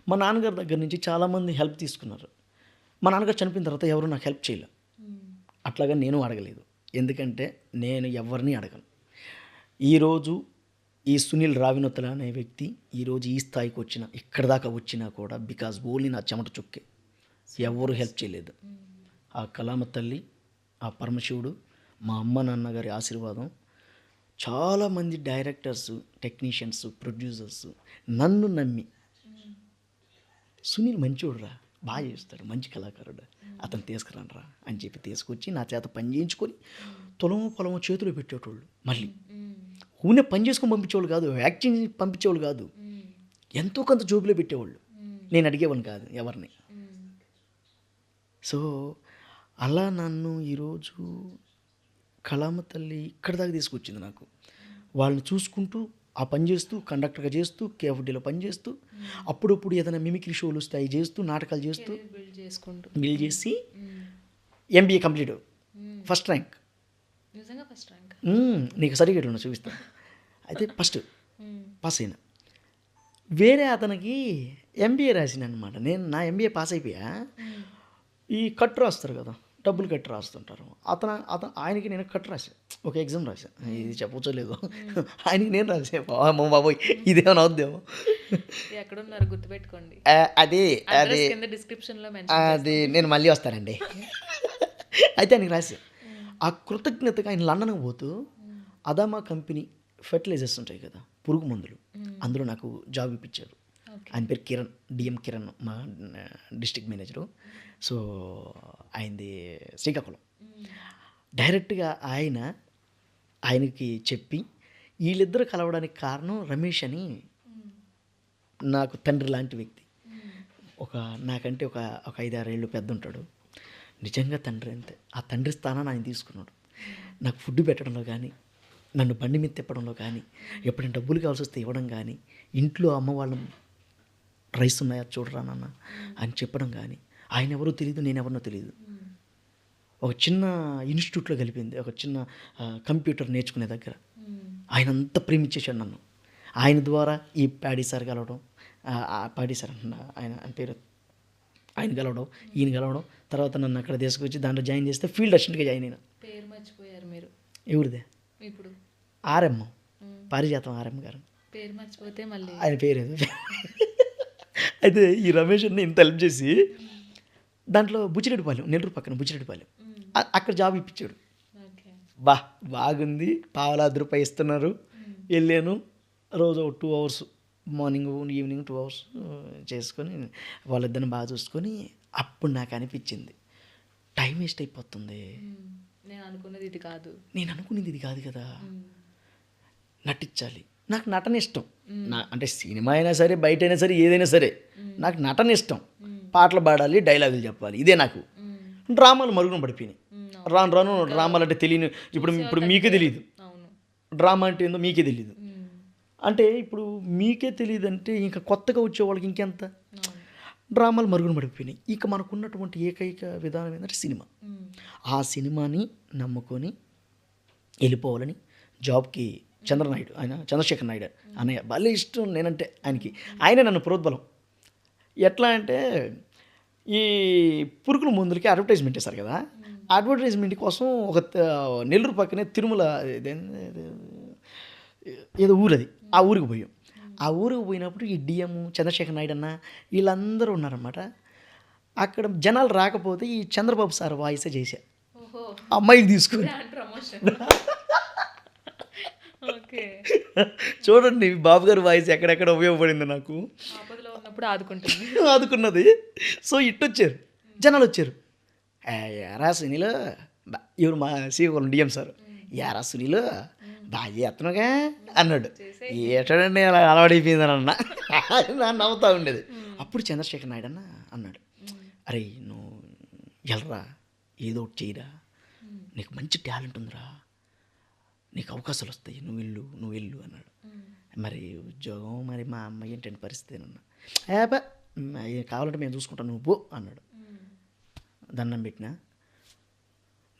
మా నాన్నగారి దగ్గర నుంచి చాలామంది హెల్ప్ తీసుకున్నారు. మా నాన్నగారు చనిపోయిన తర్వాత ఎవరు నాకు హెల్ప్ చేయలేదు. అట్లాగా నేను అడగలేదు, ఎందుకంటే నేను ఎవరిని అడగను. ఈరోజు ఈ సునీల్ రావినొత్తల అనే వ్యక్తి ఈరోజు ఈ స్థాయికి వచ్చిన, ఇక్కడ దాకా వచ్చినా కూడా బికాజ్ ఓన్లీ నా చెమట చుక్కే. ఎవరు హెల్ప్ చేయలేదు. ఆ కళామ తల్లి, ఆ పరమశివుడు, మా అమ్మ నాన్నగారి ఆశీర్వాదం, చాలామంది డైరెక్టర్స్, టెక్నీషియన్స్, ప్రొడ్యూసర్స్ నన్ను నమ్మి సునీల్ మంచోడు రా, బాగా చేస్తాడు, మంచి కళాకారుడు, అతను తీసుకురాను రా అని చెప్పి తీసుకొచ్చి నా చేత పని చేయించుకొని పొలము చేతిలో పెట్టేటోళ్ళు. మళ్ళీ ఊనే పని చేసుకొని పంపించేవాళ్ళు కాదు, యాక్టింగ్ పంపించేవాళ్ళు కాదు, ఎంతో కొంత జోబులో పెట్టేవాళ్ళు. నేను అడిగేవాడిని కాదు ఎవరిని. సో అలా నన్ను ఈరోజు కళామ తల్లి ఇక్కడ దాకా తీసుకొచ్చింది. నాకు వాళ్ళని చూసుకుంటూ, ఆ పని చేస్తూ, కండక్టర్గా చేస్తూ, కేఎఫ్డీలో పని చేస్తూ, అప్పుడప్పుడు ఏదైనా మిమిక్రీ షోలు వస్తాయి చేస్తూ, నాటకాలు చేస్తూ బిల్డ్ చేసి ఎంబీఏ కంప్లీట్, ఫస్ట్ ర్యాంక్. నీకు సర్టిఫికేట్ ఉన్నా చూపిస్తాను. అయితే ఫస్ట్ పాస్ అయినా. వేరే అతనికి ఎంబీఏ రాసిన అనమాట. నేను నా ఎంబీఏ పాస్ అయిపోయా. ఈ కట్ రాస్తారు కదా, డబ్బులు కట్టి రాస్తుంటారు. ఆయనకి నేను కట్ రాసా, ఒక ఎగ్జామ్ రాసా. ఇది చెప్పలేదు, ఆయనకి నేను రాసా. బాబోయ్ ఇదేమో అవుద్దేమో. ఎక్కడున్నారు గుర్తుపెట్టుకోండి. అదే అది నేను మళ్ళీ వస్తానండి. అయితే ఆయనకి రాసా. ఆ కృతజ్ఞతగా ఆయన లండన్కి పోతూ అదామా కంపెనీ ఫెర్టిలైజర్స్ ఉంటాయి కదా, పురుగు మందులు, అందులో నాకు జాబ్ ఇప్పించారు. ఆయన పేరు కిరణ్, డిఎం కిరణ్, మా డిస్ట్రిక్ట్ మేనేజరు. సో ఆయనది శ్రీకాకుళం. డైరెక్ట్గా ఆయనకి చెప్పి వీళ్ళిద్దరు కలవడానికి కారణం రమేష్ అని, నాకు తండ్రి లాంటి వ్యక్తి. నాకంటే ఒక 5-6 ఏళ్ళు పెద్ద ఉంటాడు. నిజంగా తండ్రి అంతే. ఆ తండ్రి స్థానాన్ని ఆయన తీసుకున్నాడు. నాకు ఫుడ్ పెట్టడంలో కానీ, నన్ను బండి మీద తిప్పడంలో కానీ, ఎప్పుడైనా డబ్బులు కావాల్సి వస్తే ఇవ్వడం కానీ, ఇంట్లో అమ్మ వాళ్ళ రైస్ ఉన్నాయా చూడరా నాన్న అని చెప్పడం కానీ, ఆయన ఎవరో తెలియదు, నేను ఎవరినో తెలియదు. ఒక చిన్న ఇన్స్టిట్యూట్లో కలిపింది, ఒక చిన్న కంప్యూటర్ నేర్చుకునే దగ్గర. ఆయన అంతా ప్రేమించేశాడు నన్ను. ఆయన ద్వారా ఈ ప్యాడీ సార్ కలవడం, ప్యాడీ సార్ అంటున్నా, ఆయన అని పేరు, ఆయన కలవడం, ఈయన కలవడం, తర్వాత నన్ను అక్కడ తీసుకొచ్చి దాంట్లో జాయిన్ చేస్తే ఫీల్డ్ అసిస్టెంట్గా జాయిన్ అయినా. పేరు మర్చిపోయారు మీరు ఎవరిదే? ఇప్పుడు. ఆర్ఎం, పారిజాతం ఆర్ఎం గారు. పేరు మర్చిపోతే మళ్ళీ ఆయన పేరు ఏదో. అయితే ఈ రమేష్ అన్న ఇంత హెల్ప్ చేసి దాంట్లో బుచ్చిరెడ్డిపాలెం, నెల్లూరు పక్కన బుచ్చిరెడ్డిపాలెం, అక్కడ జాబ్ ఇప్పించాడు. బాగుంది, పావలా రూపాయి ఇస్తున్నారు. వెళ్ళాను, రోజు 2 అవర్స్, మార్నింగ్ ఈవినింగ్ 2 అవర్స్ చేసుకొని వాళ్ళిద్దరిని బాగా చూసుకొని, అప్పుడు నాకు అనిపించింది టైం వేస్ట్ అయిపోతుంది. నేను అనుకున్నది ఇది కాదు కదా, నటించాలి. నాకు నటన ఇష్టం. అంటే సినిమా అయినా సరే, బయట అయినా సరే, ఏదైనా సరే నాకు నటన ఇష్టం. పాటలు పాడాలి, డైలాగులు చెప్పాలి, ఇదే నాకు. డ్రామాలు మరుగున పడిపోయినాయి. రాను రాను డ్రామాలు అంటే తెలియని, ఇప్పుడు మీకే తెలియదు డ్రామా అంటే ఏందో, మీకే తెలియదు. అంటే ఇప్పుడు మీకే తెలియదు అంటే ఇంకా కొత్తగా వచ్చే వాళ్ళకి ఇంకెంత. డ్రామాలు మరుగున పడిపోయినాయి. ఇక మనకున్నటువంటి ఏకైక విధానం ఏంటంటే సినిమా. ఆ సినిమాని నమ్ముకొని వెళ్ళిపోవాలని జాబ్కి చంద్రనాయుడు, ఆయన చంద్రశేఖర్ నాయుడు అన్నయ్య భలే ఇష్టం నేనంటే ఆయనకి. ఆయనే నన్ను ప్రోద్బలం. ఎట్లా అంటే ఈ పురుగుల మందులకి అడ్వర్టైజ్మెంట్ ఇస్తారు కదా, అడ్వర్టైజ్మెంట్ కోసం ఒక నెల్లూరు పక్కనే తిరుమల ఏదో ఊరు, అది ఆ ఊరికి పోయాం. ఆ ఊరికి పోయినప్పుడు ఈ డిఎం చంద్రశేఖర్ నాయుడు అన్న వీళ్ళందరూ ఉన్నారన్నమాట. అక్కడ జనాలు రాకపోతే ఈ చంద్రబాబు సార్ వాయిసే చేశా, అమ్మాయికి తీసుకుని. చూడండి బాబు గారి వాయిస్ ఎక్కడెక్కడ ఉపయోగపడింది నాకు, ఆదుకున్నది. సో ఇట్టొచ్చారు జనాలు, వచ్చారు. యారా సునీలు, ఎవరు మా సీఎం డిఎం సార్, యారా సునీలు బాగా చేస్తున్నాగా అన్నాడు. ఏటండి అలా అలవాడైపోయిందని అన్న, నవ్వుతూ ఉండేది. అప్పుడు చంద్రశేఖర్ నాయుడు అన్న అన్నాడు, అరే నువ్వు వెళ్ళరా, ఏదో ఒకటి చేయరా, నీకు మంచి టాలెంట్ ఉందిరా, నీకు అవకాశాలు వస్తాయి, నువ్వు వెళ్ళు అన్నాడు. మరి ఉద్యోగం, మరి మా అమ్మాయి ఏంటంటే పరిస్థితి అన్నా, కావాలంటే మేము చూసుకుంటాం, నువ్వు పో అన్నాడు. దండం పెట్టిన.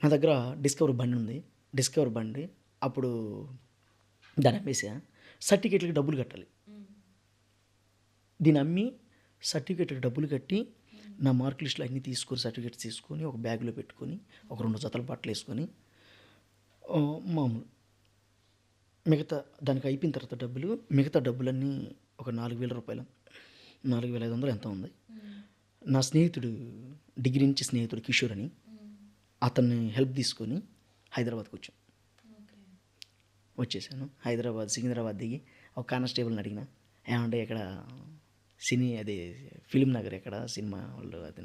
నా దగ్గర డిస్కవర్ బండి ఉంది, డిస్కవర్ బండి అప్పుడు దాన్ని అమ్మేసా. సర్టిఫికేట్లకి డబ్బులు కట్టాలి, దీన్ని అమ్మి సర్టిఫికేట్లకి డబ్బులు కట్టి నా మార్క్ లిస్టులు అన్నీ తీసుకొని, సర్టిఫికేట్స్ తీసుకొని ఒక బ్యాగ్లో పెట్టుకొని, ఒక 2 జతల బట్టలు వేసుకొని మామూలు మిగతా దానికి అయిపోయిన తర్వాత మిగతా డబ్బులన్నీ ఒక 4,000 రూపాయలు, 4,500 ఎంత ఉంది. నా స్నేహితుడు, డిగ్రీ నుంచి స్నేహితుడు కిషోర్ అని, అతన్ని హెల్ప్ తీసుకొని హైదరాబాద్కి వచ్చేసాను. హైదరాబాద్ సికింద్రాబాద్ దిగి ఒక కానిస్టేబుల్ని అడిగిన, ఏమంటే ఇక్కడ అదే ఫిలిం నగర్ ఎక్కడ, సినిమా వాళ్ళు అది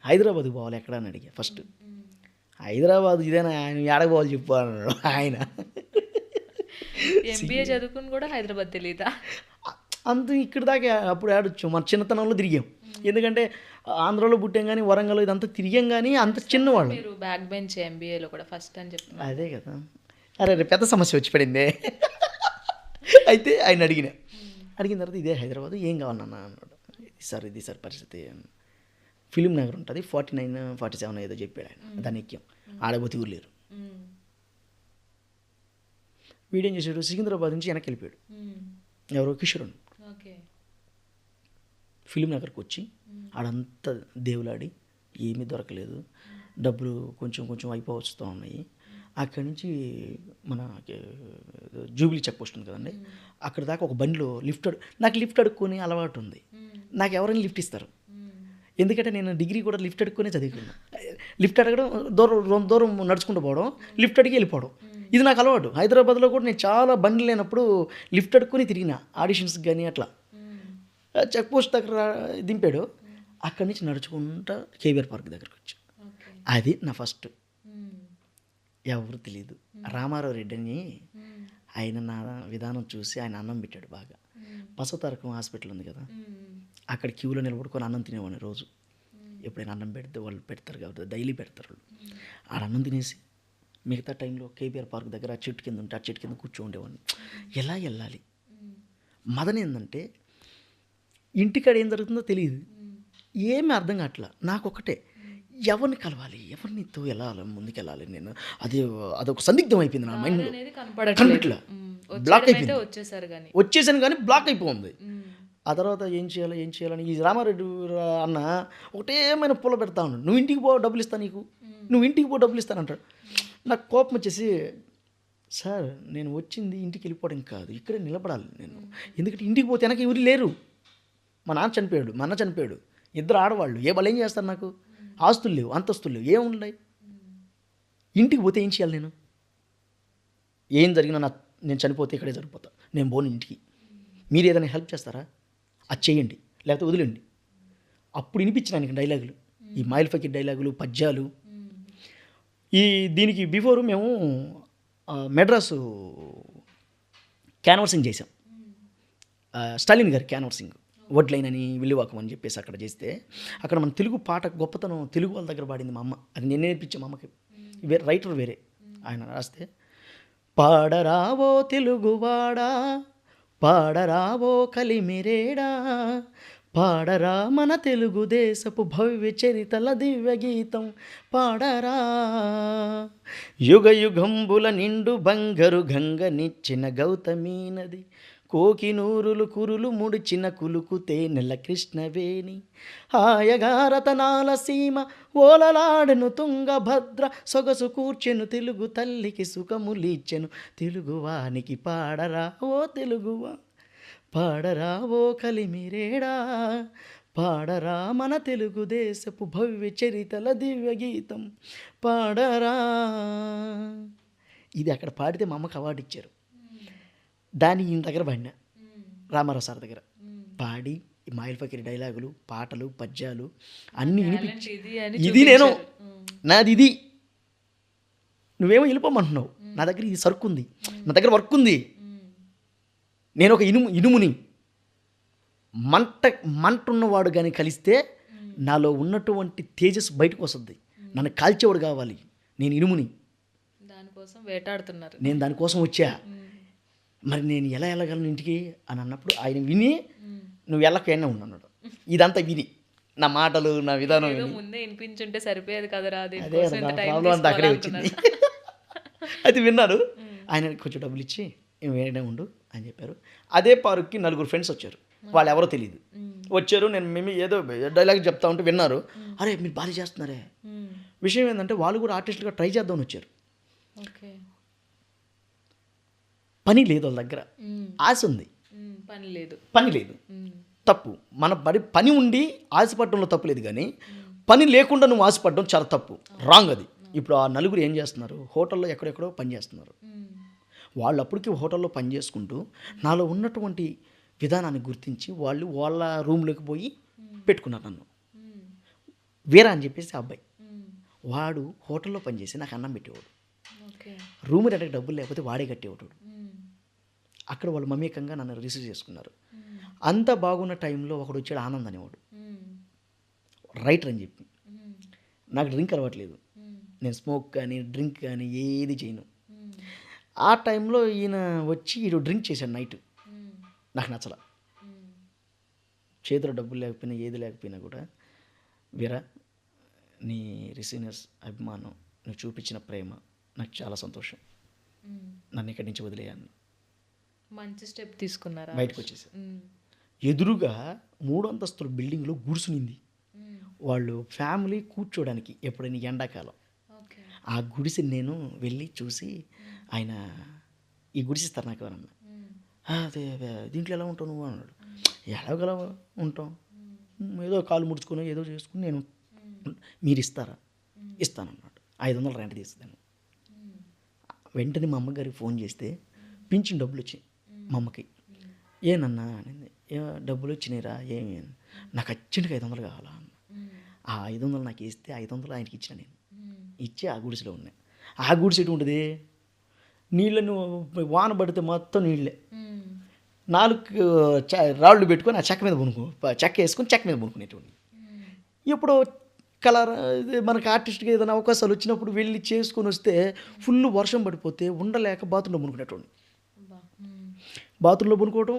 హైదరాబాద్కి పోవాలి ఎక్కడ అని అడిగా. ఫస్ట్ హైదరాబాద్ ఇదేనా, ఆయన ఏడకు పోవాలి చెప్పు అన్నాడు ఆయన. ఎంబీఏ చదువుకుని కూడా హైదరాబాద్ తెలియదా? అంత ఇక్కడ దాకా అప్పుడు ఆడొచ్చు, మన చిన్నతనంలో తిరిగాం. ఎందుకంటే ఆంధ్రాలో పుట్టాం కానీ, వరంగల్ ఇదంతా తిరిగాం కానీ అంత చిన్నవాళ్ళు. మీరు బ్యాక్ బెంచ్ ఎంబీఏలో కూడా ఫస్ట్ అని చెప్తున్నారు. అదే కదా. అరే పెద్ద సమస్య వచ్చి పడిందే. అయితే ఆయన అడిగిన తర్వాత ఇదే హైదరాబాద్, ఏం కావాలన్నా అన్నాడు. ఇది సార్ పరిస్థితి, ఫిలిం నగర్ ఉంటుంది, 49, 47 ఏదో చెప్పాడు ఆయన. దాన్ని ఎక్కాం, ఆడబోతి ఊరు లేరు. వీడేం చేశాడు, సికింద్రాబాద్ నుంచి వెనక్కి వెళ్ళిపోయాడు. ఎవరో కిషోర్ ఫిలిం నగర్కి వచ్చి ఆడంతా దేవులాడి ఏమీ దొరకలేదు, డబ్బులు కొంచెం కొంచెం అయిపోవచ్చుతూ ఉన్నాయి. అక్కడి నుంచి మన జూబ్లీ చెక్ పోస్ట్ ఉంది కదండి, అక్కడ దాకా ఒక బండిలో నాకు లిఫ్ట్ అడుక్కొని అలవాటు ఉంది. నాకు ఎవరైనా లిఫ్ట్ ఇస్తారు, ఎందుకంటే నేను డిగ్రీ కూడా లిఫ్ట్ అడుక్కొనే చదువుకున్నాను. లిఫ్ట్ అడగడం, దూరం నడుచుకుంటూ పోవడం, లిఫ్ట్ అడిగి వెళ్ళిపోవడం, ఇది నాకు అలవాటు. హైదరాబాద్లో కూడా నేను చాలా బండ్లు లేనప్పుడు లిఫ్ట్ అడుక్కొని తిరిగిన, ఆడిషన్స్కి కానీ అట్లా. చెక్ పోస్ట్ దగ్గర దింపాడు, అక్కడి నుంచి నడుచుకుంటా కేబీఆర్ పార్క్ దగ్గరకు వచ్చి, అది నా ఫస్ట్. ఎవరు తెలియదు, రామారావు రెడ్డి అని ఆయన నా విధానం చూసి ఆయన అన్నం పెట్టాడు బాగా. బసవతారకం హాస్పిటల్ ఉంది కదా, అక్కడ క్యూలో నిలబడుకొని అన్నం తినేవాడిని రోజు. ఎప్పుడైనా అన్నం పెడితే వాళ్ళు పెడతారు కాబట్టి డైలీ పెడతారు వాళ్ళు. ఆడ అన్నం తినేసి మిగతా టైంలో కేబీఆర్ పార్క్ దగ్గర ఆ చెట్టు కింద ఉంటే ఆ చెట్టు కింద కూర్చోండేవాడిని. ఎలా వెళ్ళాలి? మదన ఏంటంటే ఇంటికాడ ఏం జరుగుతుందో తెలియదు, ఏమీ అర్థం కావట్లా. నాకొకటే ఎవరిని కలవాలి, ఎవరినితో ఎలా ముందుకెళ్ళాలి నేను, అదొక సందిగ్ధం అయిపోయింది నా మైండ్లో. అనేది కనపడట్లేదు. కనిపెట్టలే, బ్లాక్ వచ్చేయడం అయితే అయిపోయింది. వచ్చేసారు కానీ వచ్చేసాను కానీ బ్లాక్ అయిపోయింది. ఆ తర్వాత ఏం చేయాలని ఈ రామారెడ్డి అన్న ఒకటేమైనా పూల పెడతా ఉన్నాడు. నువ్వు ఇంటికి పో, డబ్బులు ఇస్తాను నీకు, నువ్వు ఇంటికి పో, డబ్బులు ఇస్తాను అంటాడు. నాకు కోపం వచ్చేసి, సార్ నేను వచ్చింది ఇంటికి వెళ్ళిపోవడం కాదు, ఇక్కడే నిలబడాలి నేను. ఎందుకంటే ఇంటికి పోతే వెనక ఎవరు లేరు. మా నాన్న చనిపోయాడు, మా అన్న చనిపోయాడు, ఇద్దరు ఆడవాళ్ళు. వాళ్ళు ఏం చేస్తారు? నాకు ఆస్తులు లేవు, అంతస్తులు లేవు, ఏమున్నాయి? ఇంటికి పోతే ఏం చేయాలి నేను? ఏం జరిగినా నేను చనిపోతే ఇక్కడే చనిపోతా, నేను పోను ఇంటికి. మీరు ఏదైనా హెల్ప్ చేస్తారా? అది చేయండి, లేకపోతే వదిలేండి. అప్పుడు వినిపించినానికి డైలాగులు, ఈ మాయిల్ ఫకీర్ డైలాగులు, పద్యాలు. దీనికి బిఫోరు మేము మెడ్రాసు క్యాన్వర్సింగ్ చేసాం. స్టాలిన్ గారి క్యాన్వర్సింగ్, వడ్లైన్ అని, విల్లువాకం అని చెప్పేసి అక్కడ చేస్తే, అక్కడ మన తెలుగు పాట గొప్పతనం తెలుగు వాళ్ళ దగ్గర పాడింది మా అమ్మ. అది నేను నేర్పించాను మా అమ్మకి. రైటర్ వేరే ఆయన రాస్తే, పాడరావో తెలుగువాడా, పాడరావో కలిమిరేడా, పాడరా మన తెలుగుదేశపు భవ్య చరితల దివ్య గీతం, పాడరా యుగ యుగంబుల నిండు బంగరు గంగనిచ్చిన గౌతమీ నది, కోకినూరులు కురులు ముడిచిన కులుకు తేనెల కృష్ణవేణి, హాయగారతనాల సీమ ఓలలాడెను తుంగభద్ర, సొగసు కూర్చెను తెలుగు తల్లికి సుఖములీచెను తెలుగువానికి, పాడరా ఓ తెలుగువా, పాడరా ఓ కలిమిరేడా, పాడరా మన తెలుగుదేశపు భవ్య చరితల దివ్య గీతం, పాడరా. ఇది అక్కడ పాడితే మా అమ్మకి అవార్డు ఇచ్చారు. దాన్ని ఈయన దగ్గర పాడినా, రామారావు సార్ దగ్గర పాడి, ఈ మాయిల్ ఫకీర్ డైలాగులు, పాటలు, పద్యాలు అన్నీ వినిపించి, ఇది నేను నాది, ఇది నువ్వేమో వెళ్ళిపోమంటున్నావు, నా దగ్గర ఇది సరుకు ఉంది, నా దగ్గర వర్క్ ఉంది, నేను ఒక ఇనుముని, మంట ఉన్నవాడు కానీ కలిస్తే నాలో ఉన్నటువంటి తేజస్సు బయటకు వస్తుంది. నన్ను కాల్చేవాడు కావాలి, నేను ఇనుముని, దానికోసం వేటాడుతున్నారు. నేను దానికోసం వచ్చా, మరి నేను ఎలా వెళ్ళగలను ఇంటికి అని అన్నప్పుడు ఆయన విని, నువ్వు వెళ్ళకైనా ఉన్నాడు. ఇదంతా విని, నా మాటలు, నా విధానం విని, ముందే వినిపించుంటే సరిపోయేది కదరా, అదే ప్రాబ్లం అంతా అక్కడే వచ్చింది. అది విన్నారు. ఆయన కొంచెం డబ్బులు ఇచ్చి వేయడం ఉండు అని చెప్పారు. అదే పార్క్కి 4 ఫ్రెండ్స్ వచ్చారు, వాళ్ళు ఎవరో తెలియదు. వచ్చారు, మేము ఏదో డైలాగ్ చెప్తా ఉంటే విన్నారు. అరే మీరు బాగా చేస్తున్నారే. విషయం ఏంటంటే వాళ్ళు కూడా ఆర్టిస్టులుగా ట్రై చేద్దామని వచ్చారు. పని లేదు వాళ్ళ దగ్గర, ఆశ ఉంది, పని లేదు. తప్పు. మన పని ఉండి ఆశపడడంలో తప్పు లేదు, కానీ పని లేకుండా నువ్వు ఆశపడడం చాలా తప్పు, రాంగ్ అది. ఇప్పుడు ఆ 4 ఏం చేస్తున్నారు, హోటల్లో ఎక్కడెక్కడో పని చేస్తున్నారు. వాళ్ళు అప్పటికి హోటల్లో పని చేసుకుంటూ నాలో ఉన్నటువంటి విధానాన్ని గుర్తించి వాళ్ళు వాళ్ళ రూమ్లోకి పోయి పెట్టుకున్నారు నన్ను. వీరా అని చెప్పేసి ఆ అబ్బాయి, వాడు హోటల్లో పనిచేసి నాకు అన్నం పెట్టేవాడు. రూమ్ రెంట్కి డబ్బులు లేకపోతే వాడే కట్టేవాడు. అక్కడ వాళ్ళు మమేకంగా నన్ను రిసీవ్ చేసుకున్నారు. అంత బాగున్న టైంలో ఒకడు వచ్చాడు, ఆనంద్ అనేవాడు, రైటర్ అని చెప్పి. నాకు డ్రింక్ అలవాట్లేదు, నేను స్మోక్ కానీ డ్రింక్ కానీ ఏది చేయను. ఆ టైంలో ఈయన వచ్చి డ్రింక్ చేశాడు నైట్. నాకు నచ్చల. చేతిలో డబ్బులు లేకపోయినా ఏది లేకపోయినా కూడా, వీరా నీ రిసీనర్స్ అభిమానం, నువ్వు చూపించిన ప్రేమ నాకు చాలా సంతోషం, నన్ను ఇక్కడి నుంచి వదిలేయాను. మంచి స్టెప్ తీసుకున్నారా? బయటకు వచ్చేసి ఎదురుగా 3 అంతస్తుల బిల్డింగ్లో గుడిసునింది. వాళ్ళు ఫ్యామిలీ కూర్చోడానికి ఎప్పుడైనా ఎండాకాలం. ఆ గుడిసి నేను వెళ్ళి చూసి, ఆయన ఈ గుడిసిస్తారు నాకు అన్న, అదే దీంట్లో ఎలా ఉంటావు నువ్వు అన్నాడు. ఎలాగలా ఉంటాం, ఏదో కాలు ముడుచుకొని ఏదో చేసుకుని నేను, మీరు ఇస్తారా? ఇస్తానన్నాడు. 500 రెంట్ తీస్తాను. వెంటనే మా అమ్మగారికి ఫోన్ చేస్తే పింఛన్ డబ్బులు వచ్చాయి మా అమ్మకి. ఏనన్నా అనింది. డబ్బులు వచ్చినాయిరా, ఏమి? నాకు అర్జెంట్గా 500 కావాలా అన్న. ఆ 500 నాకు ఇస్తే 500 ఆయనకి ఇచ్చిన నేను. ఇచ్చి ఆ గుడిసెలో ఉన్నాయి. ఆ గుడిసె ఎటు ఉంటుంది, నీళ్ళను వాన పడితే మొత్తం నీళ్ళే. 4 రాళ్ళు పెట్టుకొని ఆ చెక్క మీద చెక్క వేసుకొని చెక్క మీద పడుకునేటువంటి. ఇప్పుడు కలర్ ఇది మనకి ఆర్టిస్ట్గా ఏదైనా అవకాశాలు వచ్చినప్పుడు వెళ్ళి చేసుకొని వస్తే ఫుల్ వర్షం పడిపోతే ఉండలేక బాత్రూంలో పనుకునేటోడిని. అబ్బా! హ్మ్. బాత్రూంలో పనుకోవడం,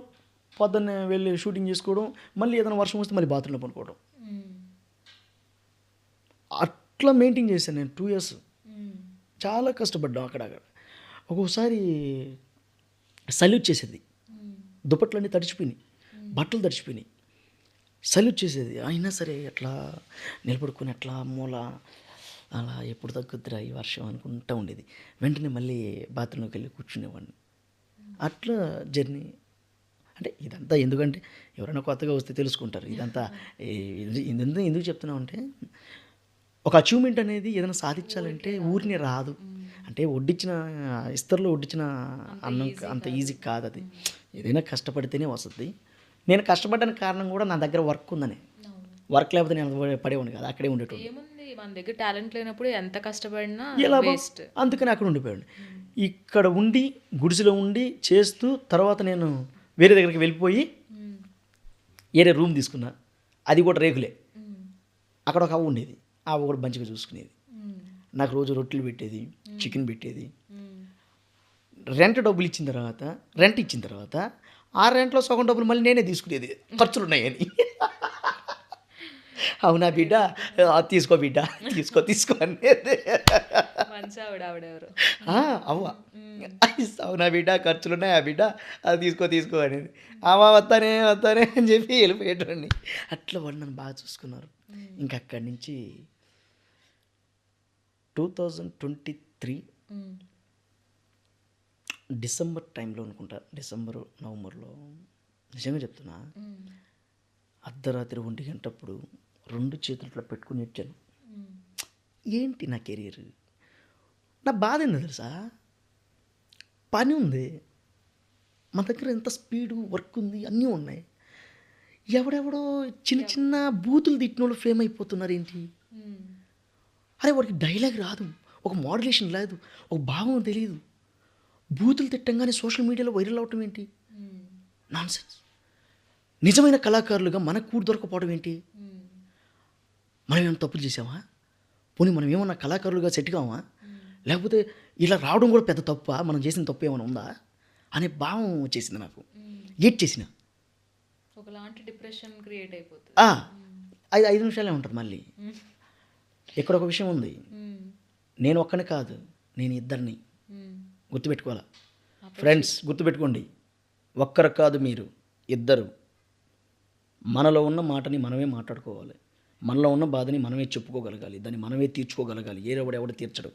పొద్దున్నే వెళ్ళి షూటింగ్ చేసుకోవడం, మళ్ళీ ఏదైనా వర్షం వస్తే మళ్ళీ బాత్రూంలో పనుకోవడం. హ్మ్. అట్లా మెయింటైన్ చేశాను నేను 2 ఇయర్స్. హ్మ్. చాలా కష్టపడ్డాం అక్కడ. ఒక్కొక్కసారి సల్యూట్ చేసేది. హ్మ్. దుప్పట్లన్నీ తడిచిపోయినాయి, బట్టలు తడిచిపోయినాయి. సల్యూట్ చేసేది. అయినా సరే ఎట్లా నిలబడుకొని ఎట్లా మూల అలా ఎప్పుడు తగ్గుద్దిరా ఈ వర్షం అనుకుంటా ఉండేది. వెంటనే మళ్ళీ బాత్రూంలోకి వెళ్ళి కూర్చునేవాడిని. అట్లా జర్నీ. అంటే ఇదంతా ఎందుకంటే ఎవరైనా కొత్తగా వస్తే తెలుసుకుంటారు. ఇదంతా ఇదంతా ఎందుకు చెప్తున్నామంటే ఒక అచీవ్మెంట్ అనేది ఏదైనా సాధించాలంటే ఊరినే రాదు. అంటే వడ్డించిన ఇస్తరులో వడ్డించిన అన్నం అంత ఈజీ కాదు అది. ఏదైనా కష్టపడితేనే వస్తుంది. నేను కష్టపడడానికి కారణం కూడా నా దగ్గర వర్క్ ఉందని. అవును. వర్క్ లేకపోతే నేను పడేవాడిని కాదు, అక్కడే ఉండేటోడిని. ఏముంది మన దగ్గర టాలెంట్ లేనప్పుడు ఎంత కష్టపడినా ఎలా వేస్ట్. అందుకని అక్కడ ఉండిపోయాడు. ఇక్కడ ఉండి గుడిసెలో ఉండి చేస్తూ తర్వాత నేను వేరే దగ్గరికి వెళ్ళిపోయి హ్మ్. వేరే రూమ్ తీసుకున్నా. అది కూడా రేకులే. హ్మ్. అక్కడ ఒక అవ్వ ఉండేది. ఆ అవ్వ కూడా మంచిగా చూసుకునేది. హ్మ్. నాకు రోజు రొట్టెలు పెట్టేది, చికెన్ పెట్టేది. హ్మ్. రెంట్ డబ్బులు ఇచ్చిన తర్వాత రెంట్ ఇచ్చిన తర్వాత ఆ రెంట్లో సగం డబ్బులు మళ్ళీ నేనే తీసుకునేది ఖర్చులు ఉన్నాయని. అవునా బిడ్డ, తీసుకో బిడ్డ, తీసుకో అనేది. మంచి ఆవిడ ఆవిడెవరు. అవ్వ. హ్మ్. అవునా బిడ్డ, ఖర్చులున్నాయి ఆ బిడ్డ, అది తీసుకో అనేది. అవ్వ వస్తానే అని చెప్పి వెళ్ళిపోయేటోడిని. అట్లా వాళ్ళు నన్ను బాగా చూసుకున్నారు. ఇంకా అక్కడి నుంచి 2023 హ్మ్. డిసెంబర్ టైంలో అనుకుంటా, డిసెంబరు నవంబర్లో నిజంగా చెప్తున్నా, హ్మ్. అర్ధరాత్రి 1 గంటప్పుడు 2 చేతులు ఇట్లా పెట్టుకుని ఏడ్చాను. హ్మ్. ఏంటి నా కెరీర్, నా బాధ ఏందో తెలుసా, పని ఉంది, మన దగ్గర ఎంత స్పీడు వర్క్ ఉంది, అన్నీ ఉన్నాయి. ఎవడెవడో చిన్న చిన్న బూతులు తిట్టినోళ్ళు ఫేమ్ అయిపోతున్నారు ఏంటి. హ్మ్. అరే వాడికి డైలాగ్ రాదు, ఒక మోడ్యులేషన్ లేదు, ఒక భావం తెలియదు, బూతులు తిట్టంగానే సోషల్ మీడియాలో వైరల్ అవటం ఏంటి, హ్మ్. నాన్సెన్స్. నిజమైన కళాకారులుగా మనకు కూడు దొరకపోవడం ఏంటి. హ్మ్. మనం ఏమైనా తప్పులు చేసామా, పోనీ మనం ఏమన్నా కళాకారులుగా సెట్ కావా, లేకపోతే ఇలా రావడం కూడా పెద్ద తప్ప, మనం చేసిన తప్పు ఏమైనా ఉందా అనే భావం వచ్చేసింది నాకు. ఏడ్ చేసిన ఒకలాంటి డిప్రెషన్ క్రియేట్ అయిపోతుంది. 5 నిమిషాలే ఉంటుంది. మళ్ళీ ఇక్కడ ఒక విషయం ఉంది, హ్మ్. నేను ఒక్కని కాదు, నేను ఇద్దరిని. హ్మ్. గుర్తుపెట్టుకోవాలా ఫ్రెండ్స్, గుర్తుపెట్టుకోండి. ఒక్కరు కాదు మీరు, ఇద్దరు. మనలో ఉన్న మాటని మనమే మాట్లాడుకోవాలి, మనలో ఉన్న బాధని మనమే చెప్పుకోగలగాలి, దాన్ని మనమే తీర్చుకోగలగాలి. ఎవడు తీర్చడు.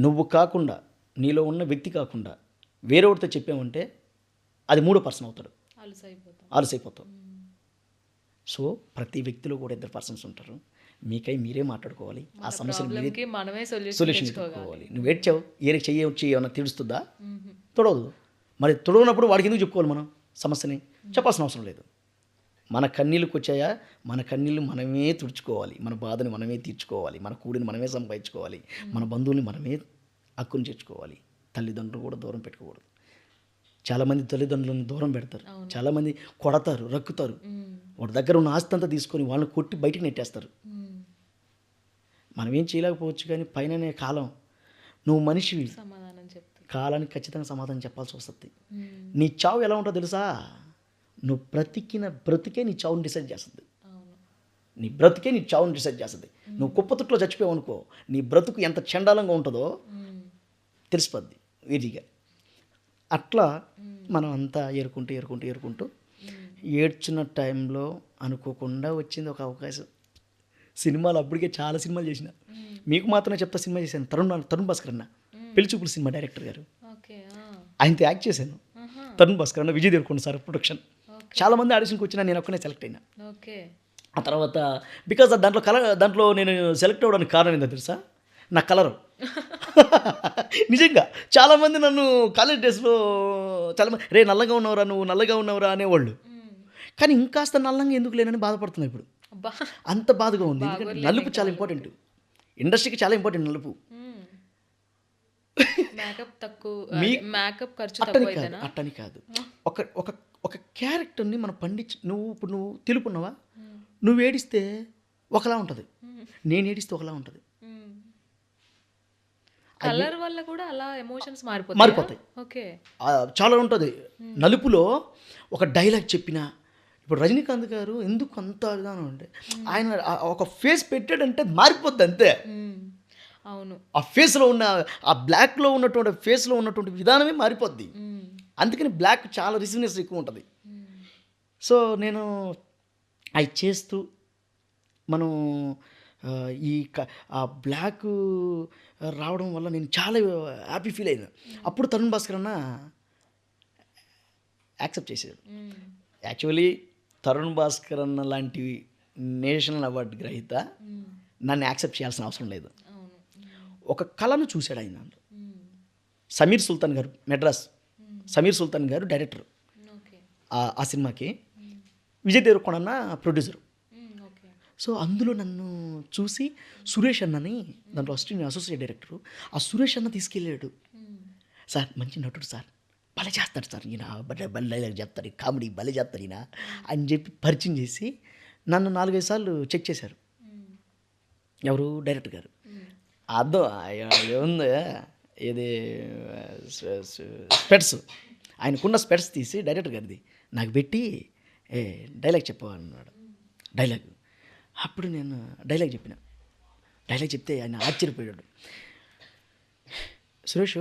నువ్వు కాకుండా, నీలో ఉన్న వ్యక్తి కాకుండా వేరేవాడితో చెప్పామంటే అది మూడో పర్సన్ అవుతాడు, అలసైపోతాం. ఆలసైపోతావు. సో ప్రతి వ్యక్తిలో కూడా 2 పర్సన్స్ ఉంటారు. మీకై మీరే మాట్లాడుకోవాలి, ఆ సమస్యను మీరే ప్రాబ్లంకి మనమే సొల్యూషన్ తెచ్చుకోవాలి. ఎత్తుకోవాలి. నువ్వు ఏడ్చావు, చెయ్యి ఏమన్నా తీడుస్తుందా, తొడవదు. మరి తొడవనప్పుడు వాడికి ఎందుకు చెప్పుకోవాలి మనం సమస్యని, చెప్పాల్సిన అవసరం లేదు. మన కన్నీళ్ళకి వచ్చాయా, మన కన్నీళ్ళు మనమే తుడుచుకోవాలి, మన బాధని మనమే తీర్చుకోవాలి, మన కూడిని మనమే సంపాదించుకోవాలి, మన బంధువుల్ని మనమే హక్కుని చేర్చుకోవాలి. తల్లిదండ్రులు కూడా దూరం పెట్టుకోకూడదు. చాలామంది తల్లిదండ్రులను దూరం పెడతారు, చాలామంది కొడతారు, రక్కుతారు, వాడి దగ్గర ఉన్న ఆస్తి అంతా తీసుకొని వాళ్ళని కొట్టి బయటికి నెట్టేస్తారు. మనం ఏం చేయలేకపోవచ్చు, కానీ పైననే కాలం, నువ్వు మనిషివి, సమాధానం చెప్తా. కాలానికి ఖచ్చితంగా సమాధానం చెప్పాల్సి వస్తుంది. నీ చావు ఎలా ఉంటుందో తెలుసా, నువ్వు బ్రతికిన బ్రతికే నీ చావుని డిసైడ్ చేస్తుంది. అవును. నీ బ్రతికే నీ చావుని డిసైడ్ చేస్తుంది. నువ్వు కుప్పతుట్లో చచ్చిపోయావు అనుకో, నీ బ్రతుకు ఎంత చండాలంగా ఉంటుందో తెలిసిపోద్ది ఈజీగా. అట్లా మనం అంతా ఏరుకుంటూ ఏడ్చున్న టైంలో అనుకోకుండా వచ్చింది ఒక అవకాశం. సినిమాలు అప్పటికే చాలా సినిమాలు చేసిన, మీకు మాత్రమే చెప్తా, సినిమా చేశాను. తరుణ్ భాస్కర్ అన్న, పెళ్లి చూపుల సినిమా డైరెక్టర్ గారు, ఓకే. ఆయనతో యాక్ట్ చేశాను. తరుణ్ భాస్కర్ అన్న, విజయ్ దేవరకొండ సార్ ప్రొడక్షన్. చాలామంది ఆడిషన్కి వచ్చినా నేను ఒక్కనే సెలెక్ట్ అయినా. ఓకే. ఆ తర్వాత బికాజ్ దాంట్లో నేను సెలెక్ట్ అవ్వడానికి కారణం ఏంటో తెలుసా, నా కలరు. నిజంగా చాలామంది నన్ను కాలేజ్ డేస్లో చాలామంది రే నల్లగా ఉన్నవరా అనేవాళ్ళు. కానీ ఇంకాస్త నల్లంగా ఎందుకు లేనని బాధపడుతున్నా ఇప్పుడు. అబ్బా! అంత బాధగా ఉంది. ఎందుకంటే నలుపు చాలా ఇంపార్టెంట్, ఇండస్ట్రీకి చాలా ఇంపార్టెంట్ నలుపు. మేకప్ తక్కువ, మీ- మేకప్ ఖర్చు అట్టని తక్కువ కాదు, అయితేనా? అట్టని కాదు. ఒక ఒక ఒక క్యారెక్టర్ని మనం నువ్వు తెలుపున్నావా, నువ్వు ఏడిస్తే ఒకలా ఉంటుంది, నేను ఏడిస్తే ఒకలా ఉంటుంది. కలర్ వల్ల కూడా అలా ఎమోషన్స్ మారిపోతాయి. మారిపోతాయి. ఓకే. చాలా ఉంటుంది. నలుపులో ఒక డైలాగ్ చెప్పిన, ఇప్పుడు రజనీకాంత్ గారు ఎందుకు అంత విధానం అంటే ఆయన ఒక ఫేస్ పెట్టాడంటే మారిపోద్ది అంతే. అవును. ఆ ఫేస్లో ఉన్న ఆ బ్లాక్లో ఉన్నటువంటి ఫేస్లో ఉన్నటువంటి విధానమే మారిపోద్ది. అందుకని బ్లాక్ చాలా రిసీవ్నెస్ ఎక్కువ ఉంటుంది. సో నేను అవి చేస్తూ మనం ఆ బ్లాక్ రావడం వల్ల నేను చాలా హ్యాపీ ఫీల్ అయినా. అప్పుడు తరుణ్ భాస్కర్ అన్న యాక్సెప్ట్ చేశాడు. యాక్చువల్లీ తరుణ్ భాస్కర్ అన్న లాంటి నేషనల్ అవార్డు గ్రహీత నన్ను యాక్సెప్ట్ చేయాల్సిన అవసరం లేదు. ఒక కళను చూశాడు ఆయన. సమీర్ సుల్తాన్ గారు, మెడ్రాస్ సమీర్ సుల్తాన్ గారు డైరెక్టర్ ఆ సినిమాకి, విజయ్ దేవరకొండ అన్న ప్రొడ్యూసరు. సో అందులో నన్ను చూసి సురేష్ అన్నని, దాంట్లో అసోసియేట్ డైరెక్టరు, ఆ సురేష్ అన్న తీసుకెళ్ళాడు. సార్ మంచి నటుడు సార్, భలే చేస్తాడు సార్ ఈయన, భలే డైలాగ్ చెప్తాడు, కామెడీ భలే చేస్తాడు ఈయన అని చెప్పి పరిచయం చేసి నన్ను 4-5 సార్లు చెక్ చేశారు. ఎవరు? డైరెక్టర్ గారు. అర్థం ఏముంది, ఇది స్పెట్స్, ఆయనకున్న స్పెట్స్ తీసి డైరెక్టర్ గారిది నాకు పెట్టి డైలాగ్ చెప్పాలన్నాడు. డైలాగ్ అప్పుడు నేను డైలాగ్ చెప్తే ఆయన ఆశ్చర్యపోయాడు. సురేష్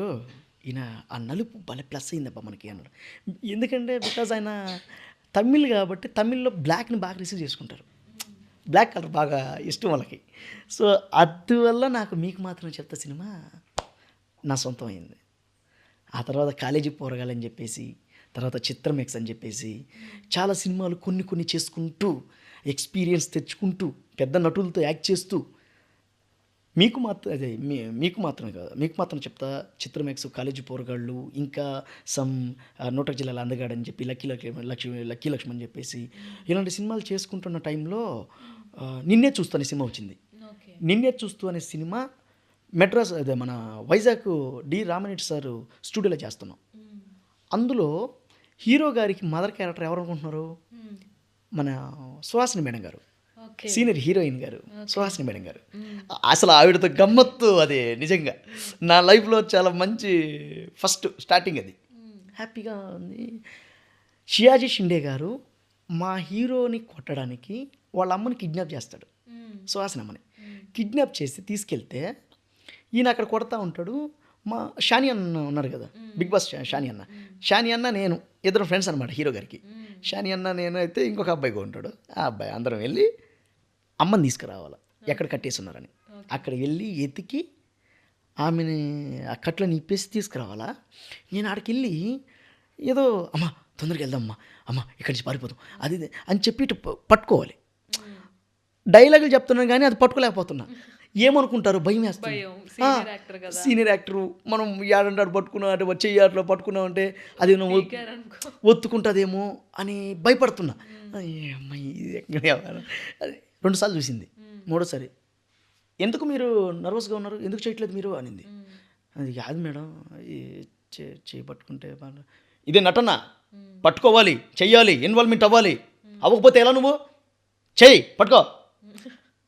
ఈయన ఆ నలుపు భలే ప్లస్ అయిందబ్బా మనకి అన్నాడు. ఎందుకంటే బికాజ్ ఆయన తమిళ్ కాబట్టి తమిళ్లో బ్లాక్ని బాగా రిసీవ్ చేసుకుంటారు. బ్లాక్ కలర్ బాగా ఇష్టం వాళ్ళకి. సో అందువల్ల నాకు మీకు మాత్రం చెప్తా సినిమా నా సొంతం అయింది. ఆ తర్వాత కాలేజీ పోరగాలని చెప్పేసి, తర్వాత చిత్రం ఎక్స్ అని చెప్పేసి చాలా సినిమాలు కొన్ని చేసుకుంటూ ఎక్స్పీరియన్స్ తెచ్చుకుంటూ పెద్ద నటులతో యాక్ట్ చేస్తూ మీకు మాత్రం కాదు, మీకు మాత్రం చెప్తా, చిత్రం ఎక్స్, కాలేజీ పోరగాళ్ళు, ఇంకా సమ్ 100 జిల్లాల అందగాడని చెప్పి, లక్కీ లక్ష్మి అని చెప్పేసి ఇలాంటి సినిమాలు చేసుకుంటున్న టైంలో నిన్నే చూస్తూ అనే సినిమా వచ్చింది. నిన్నే చూస్తూ అనే సినిమా మెడ్రాస్, అదే మన వైజాగ్ డి రామరెడ్డి సార్ స్టూడియోలో చేస్తున్నాం. అందులో హీరో గారికి మదర్ క్యారెక్టర్ ఎవరు అనుకుంటున్నారు? మన సుహాసిని మేడం గారు, సీనియర్ హీరోయిన్ గారు సుహాసిని మేడం గారు. అసలు ఆవిడతో గమ్మత్తు అది నిజంగా నా లైఫ్లో చాలా మంచి ఫస్ట్ స్టార్టింగ్ అది. హ్యాపీగా ఉంది. షియాజీ షిండే గారు మా హీరోని కొట్టడానికి వాళ్ళ అమ్మని కిడ్నాప్ చేస్తాడు. సుహాసిని అమ్మని కిడ్నాప్ చేసి తీసుకెళ్తే ఈయన అక్కడ కొడతా ఉంటాడు. మా షాని అన్న ఉన్నారు కదా, బిగ్ బాస్ షాని అన్న నేను ఇద్దరు ఫ్రెండ్స్ అనమాట హీరో గారికి. షాని అన్న నేను అయితే ఇంకొక అబ్బాయిగా ఉంటాడు. ఆ అబ్బాయి అందరం వెళ్ళి అమ్మని తీసుకురావాలి, ఎక్కడ కట్టేసి ఉన్నారని. అక్కడ వెళ్ళి ఎతికి ఆమెని ఆ కట్లో నిప్పేసి తీసుకురావాలా. నేను ఆడికి వెళ్ళి ఏదో అమ్మ తొందరగా వెళ్దాం అమ్మ ఇక్కడి నుంచి పారిపోతాం అది అని చెప్పి ఇటు పట్టుకోవాలి. డైలాగులు చెప్తున్నాను కానీ అది పట్టుకోలేకపోతున్నా. ఏమనుకుంటారు? భయం వేస్తుంది. సీనియర్ యాక్టరు మనం ఏడంటాడు పట్టుకున్నాం అంటే వచ్చే అట్లా పట్టుకున్నాం అంటే అది ఒత్తుకుంటుందేమో అని భయపడుతున్నా. అమ్మాయి 2 సార్లు చూసింది. 3వసారి ఎందుకు మీరు నర్వస్గా ఉన్నారు, ఎందుకు చేయట్లేదు మీరు అనింది. అది కాదు మేడం, చేయి పట్టుకుంటే ఇదే నటన, పట్టుకోవాలి, చెయ్యాలి, ఇన్వాల్వ్మెంట్ అవ్వాలి, అవ్వకపోతే ఎలా నువ్వు చెయ్యి పట్టుకో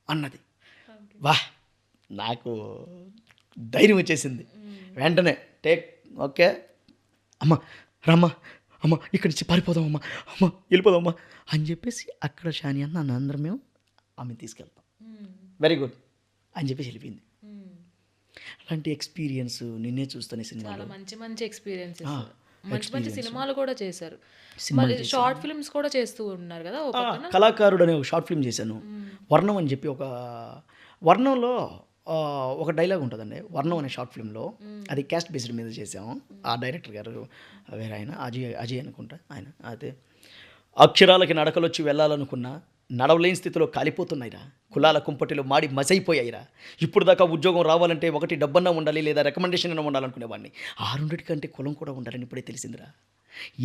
అన్నది. వాహ్, నాకు ధైర్యం వచ్చేసింది. వెంటనే ఓకే అమ్మ రమ్మా, అమ్మ ఇక్కడి నుంచి పారిపోదామమ్మా, అమ్మ వెళ్ళిపోదామమ్మా అని చెప్పేసి అక్కడ షాని అన్న అందరం మేము ఆమె తీసుకెళ్తాం. వెరీ గుడ్ అని చెప్పేసి వెళ్ళిపోయింది. అలాంటి ఎక్స్పీరియన్స్ నిన్నే చూస్తానే సినిమాలో మంచి ఎక్స్పీరియన్సెస్, మంచి సినిమాలు కూడా చేశారు. షార్ట్ ఫిల్మ్స్ కూడా చేస్తూ ఉన్నారు కదా. కళాకారుడు అనే ఒక షార్ట్ ఫిల్మ్ చేశాను. వర్ణం అని చెప్పి వర్ణంలో ఒక డైలాగ్ ఉంటుందండి. వర్ణం అనే షార్ట్ ఫిల్మ్లో అది క్యాస్ట్ బేస్డ్ మీద చేసాము. ఆ డైరెక్టర్ గారు వేరే ఆయన అజయ్ అనుకుంటా ఆయన. అయితే అక్షరాలకి నడకలొచ్చి వెళ్ళాలనుకున్నా నడవలేని స్థితిలో కాలిపోతున్నాయిరా, కులాల కుంపటిలో మాడి మసైపోయాయిరా. ఇప్పుడు దాకా ఉద్యోగం రావాలంటే ఒకటి డబ్బన్నా ఉండాలి లేదా రికమెండేషన్ అయినా ఉండాలనుకునేవాడిని. 6 కంటే కులం కూడా ఉండాలని ఇప్పుడే తెలిసిందిరా.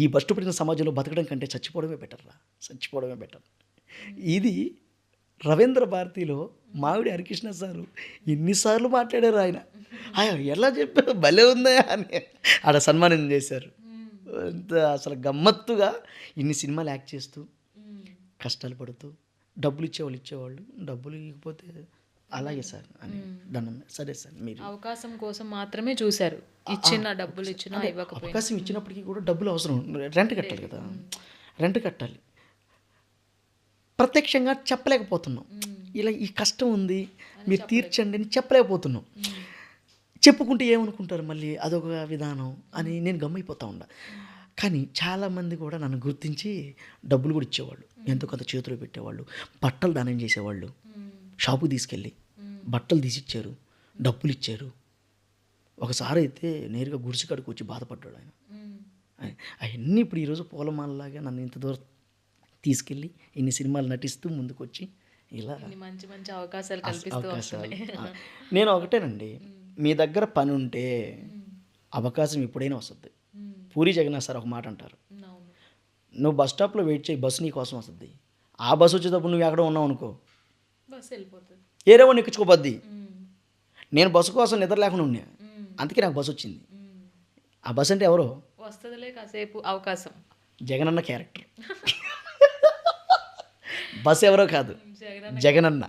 ఈ బస్టుపడిన సమాజంలో బతకడం కంటే చచ్చిపోవడమే బెటర్. ఇది రవీంద్ర భారతిలో మావిడి హరికృష్ణ సారు ఎన్నిసార్లు మాట్లాడారు ఆయన. ఎలా చెప్పారు, భలే ఉందా అని ఆడ సన్మానం చేశారు. అసలు గమ్మత్తుగా ఇన్ని సినిమాలు యాక్ట్ చేస్తూ కష్టాలు పడుతూ డబ్బులు ఇచ్చేవాళ్ళు, డబ్బులు ఇవ్వకపోతే అలాగే సార్ అని దండం సరే సార్ మీరు అవకాశం కోసం మాత్రమే చూశారు. ఇచ్చిన డబ్బులు ఇచ్చినా అంటే ఇవ్వకపోయినా. అవకాశం ఇచ్చినప్పటికీ కూడా డబ్బులు అవసరం, రెంట్ కట్టాలి కదా, రెంట్ కట్టాలి. ప్రత్యక్షంగా చెప్పలేకపోతున్నాం, ఇలా ఈ కష్టం ఉంది మీరు తీర్చండి అని చెప్పలేకపోతున్నాం. చెప్పుకుంటే ఏమనుకుంటారు మళ్ళీ అదొక విధానం అని నేను గమ్మైపోతా ఉండా. కానీ చాలామంది కూడా నన్ను గుర్తించి డబ్బులు కూడా ఇచ్చేవాళ్ళు, ఎంతో కొంత చేతిలో పెట్టేవాళ్ళు, బట్టలు దానం చేసేవాళ్ళు, షాపుకి తీసుకెళ్ళి బట్టలు తీసిచ్చారు, డబ్బులు ఇచ్చారు. ఒకసారి అయితే నేరుగా గుడిసెకాడికి వచ్చి బాధపడ్డాడు ఆయన. అవన్నీ ఇప్పుడు ఈరోజు పూలమాలలాగా నన్ను ఇంత దూరం తీసుకెళ్ళి ఇన్ని సినిమాలు నటిస్తూ ముందుకు వచ్చి ఇలా ఇన్ని మంచి మంచి అవకాశాలు కల్పిస్తూ అవకాశాలు. వస్తున్నాయి. నేను ఒకటేనండి, మీ దగ్గర పని ఉంటే అవకాశం ఎప్పుడైనా వస్తుంది. పూరి జగన్నాథ్ సార్ ఒక మాట అంటారు, అవును. నువ్వు బస్ స్టాప్లో వెయిట్ చేయి, బస్సు నీ కోసం వస్తుంది. ఆ బస్సు వచ్చేటప్పుడు నువ్వు ఎక్కడ ఉన్నావు అనుకో, బస్ వెళ్ళిపోతుంది. ఏరే వాడిని ఎక్కించుకోపోద్ది. నేను బస్సు కోసం నిద్ర లేకుండా ఉన్నా, అందుకే నాకు బస్సు వచ్చింది. ఆ బస్సు అంటే ఎవరో వస్తుందిలే కాసేపు అవకాశం. జగనన్న క్యారెక్టర్. బస్సు ఎవరో కాదు, జగనన్న.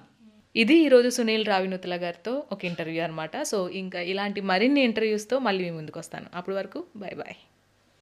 ఇది ఈరోజు సునీల్ రావినూతల గారితో ఒక ఇంటర్వ్యూ అనమాట. సో ఇంకా ఇలాంటి మరిన్ని ఇంటర్వ్యూస్తో మళ్ళీ మీ ముందుకు వస్తాను. అప్పటి వరకు బాయ్ బాయ్.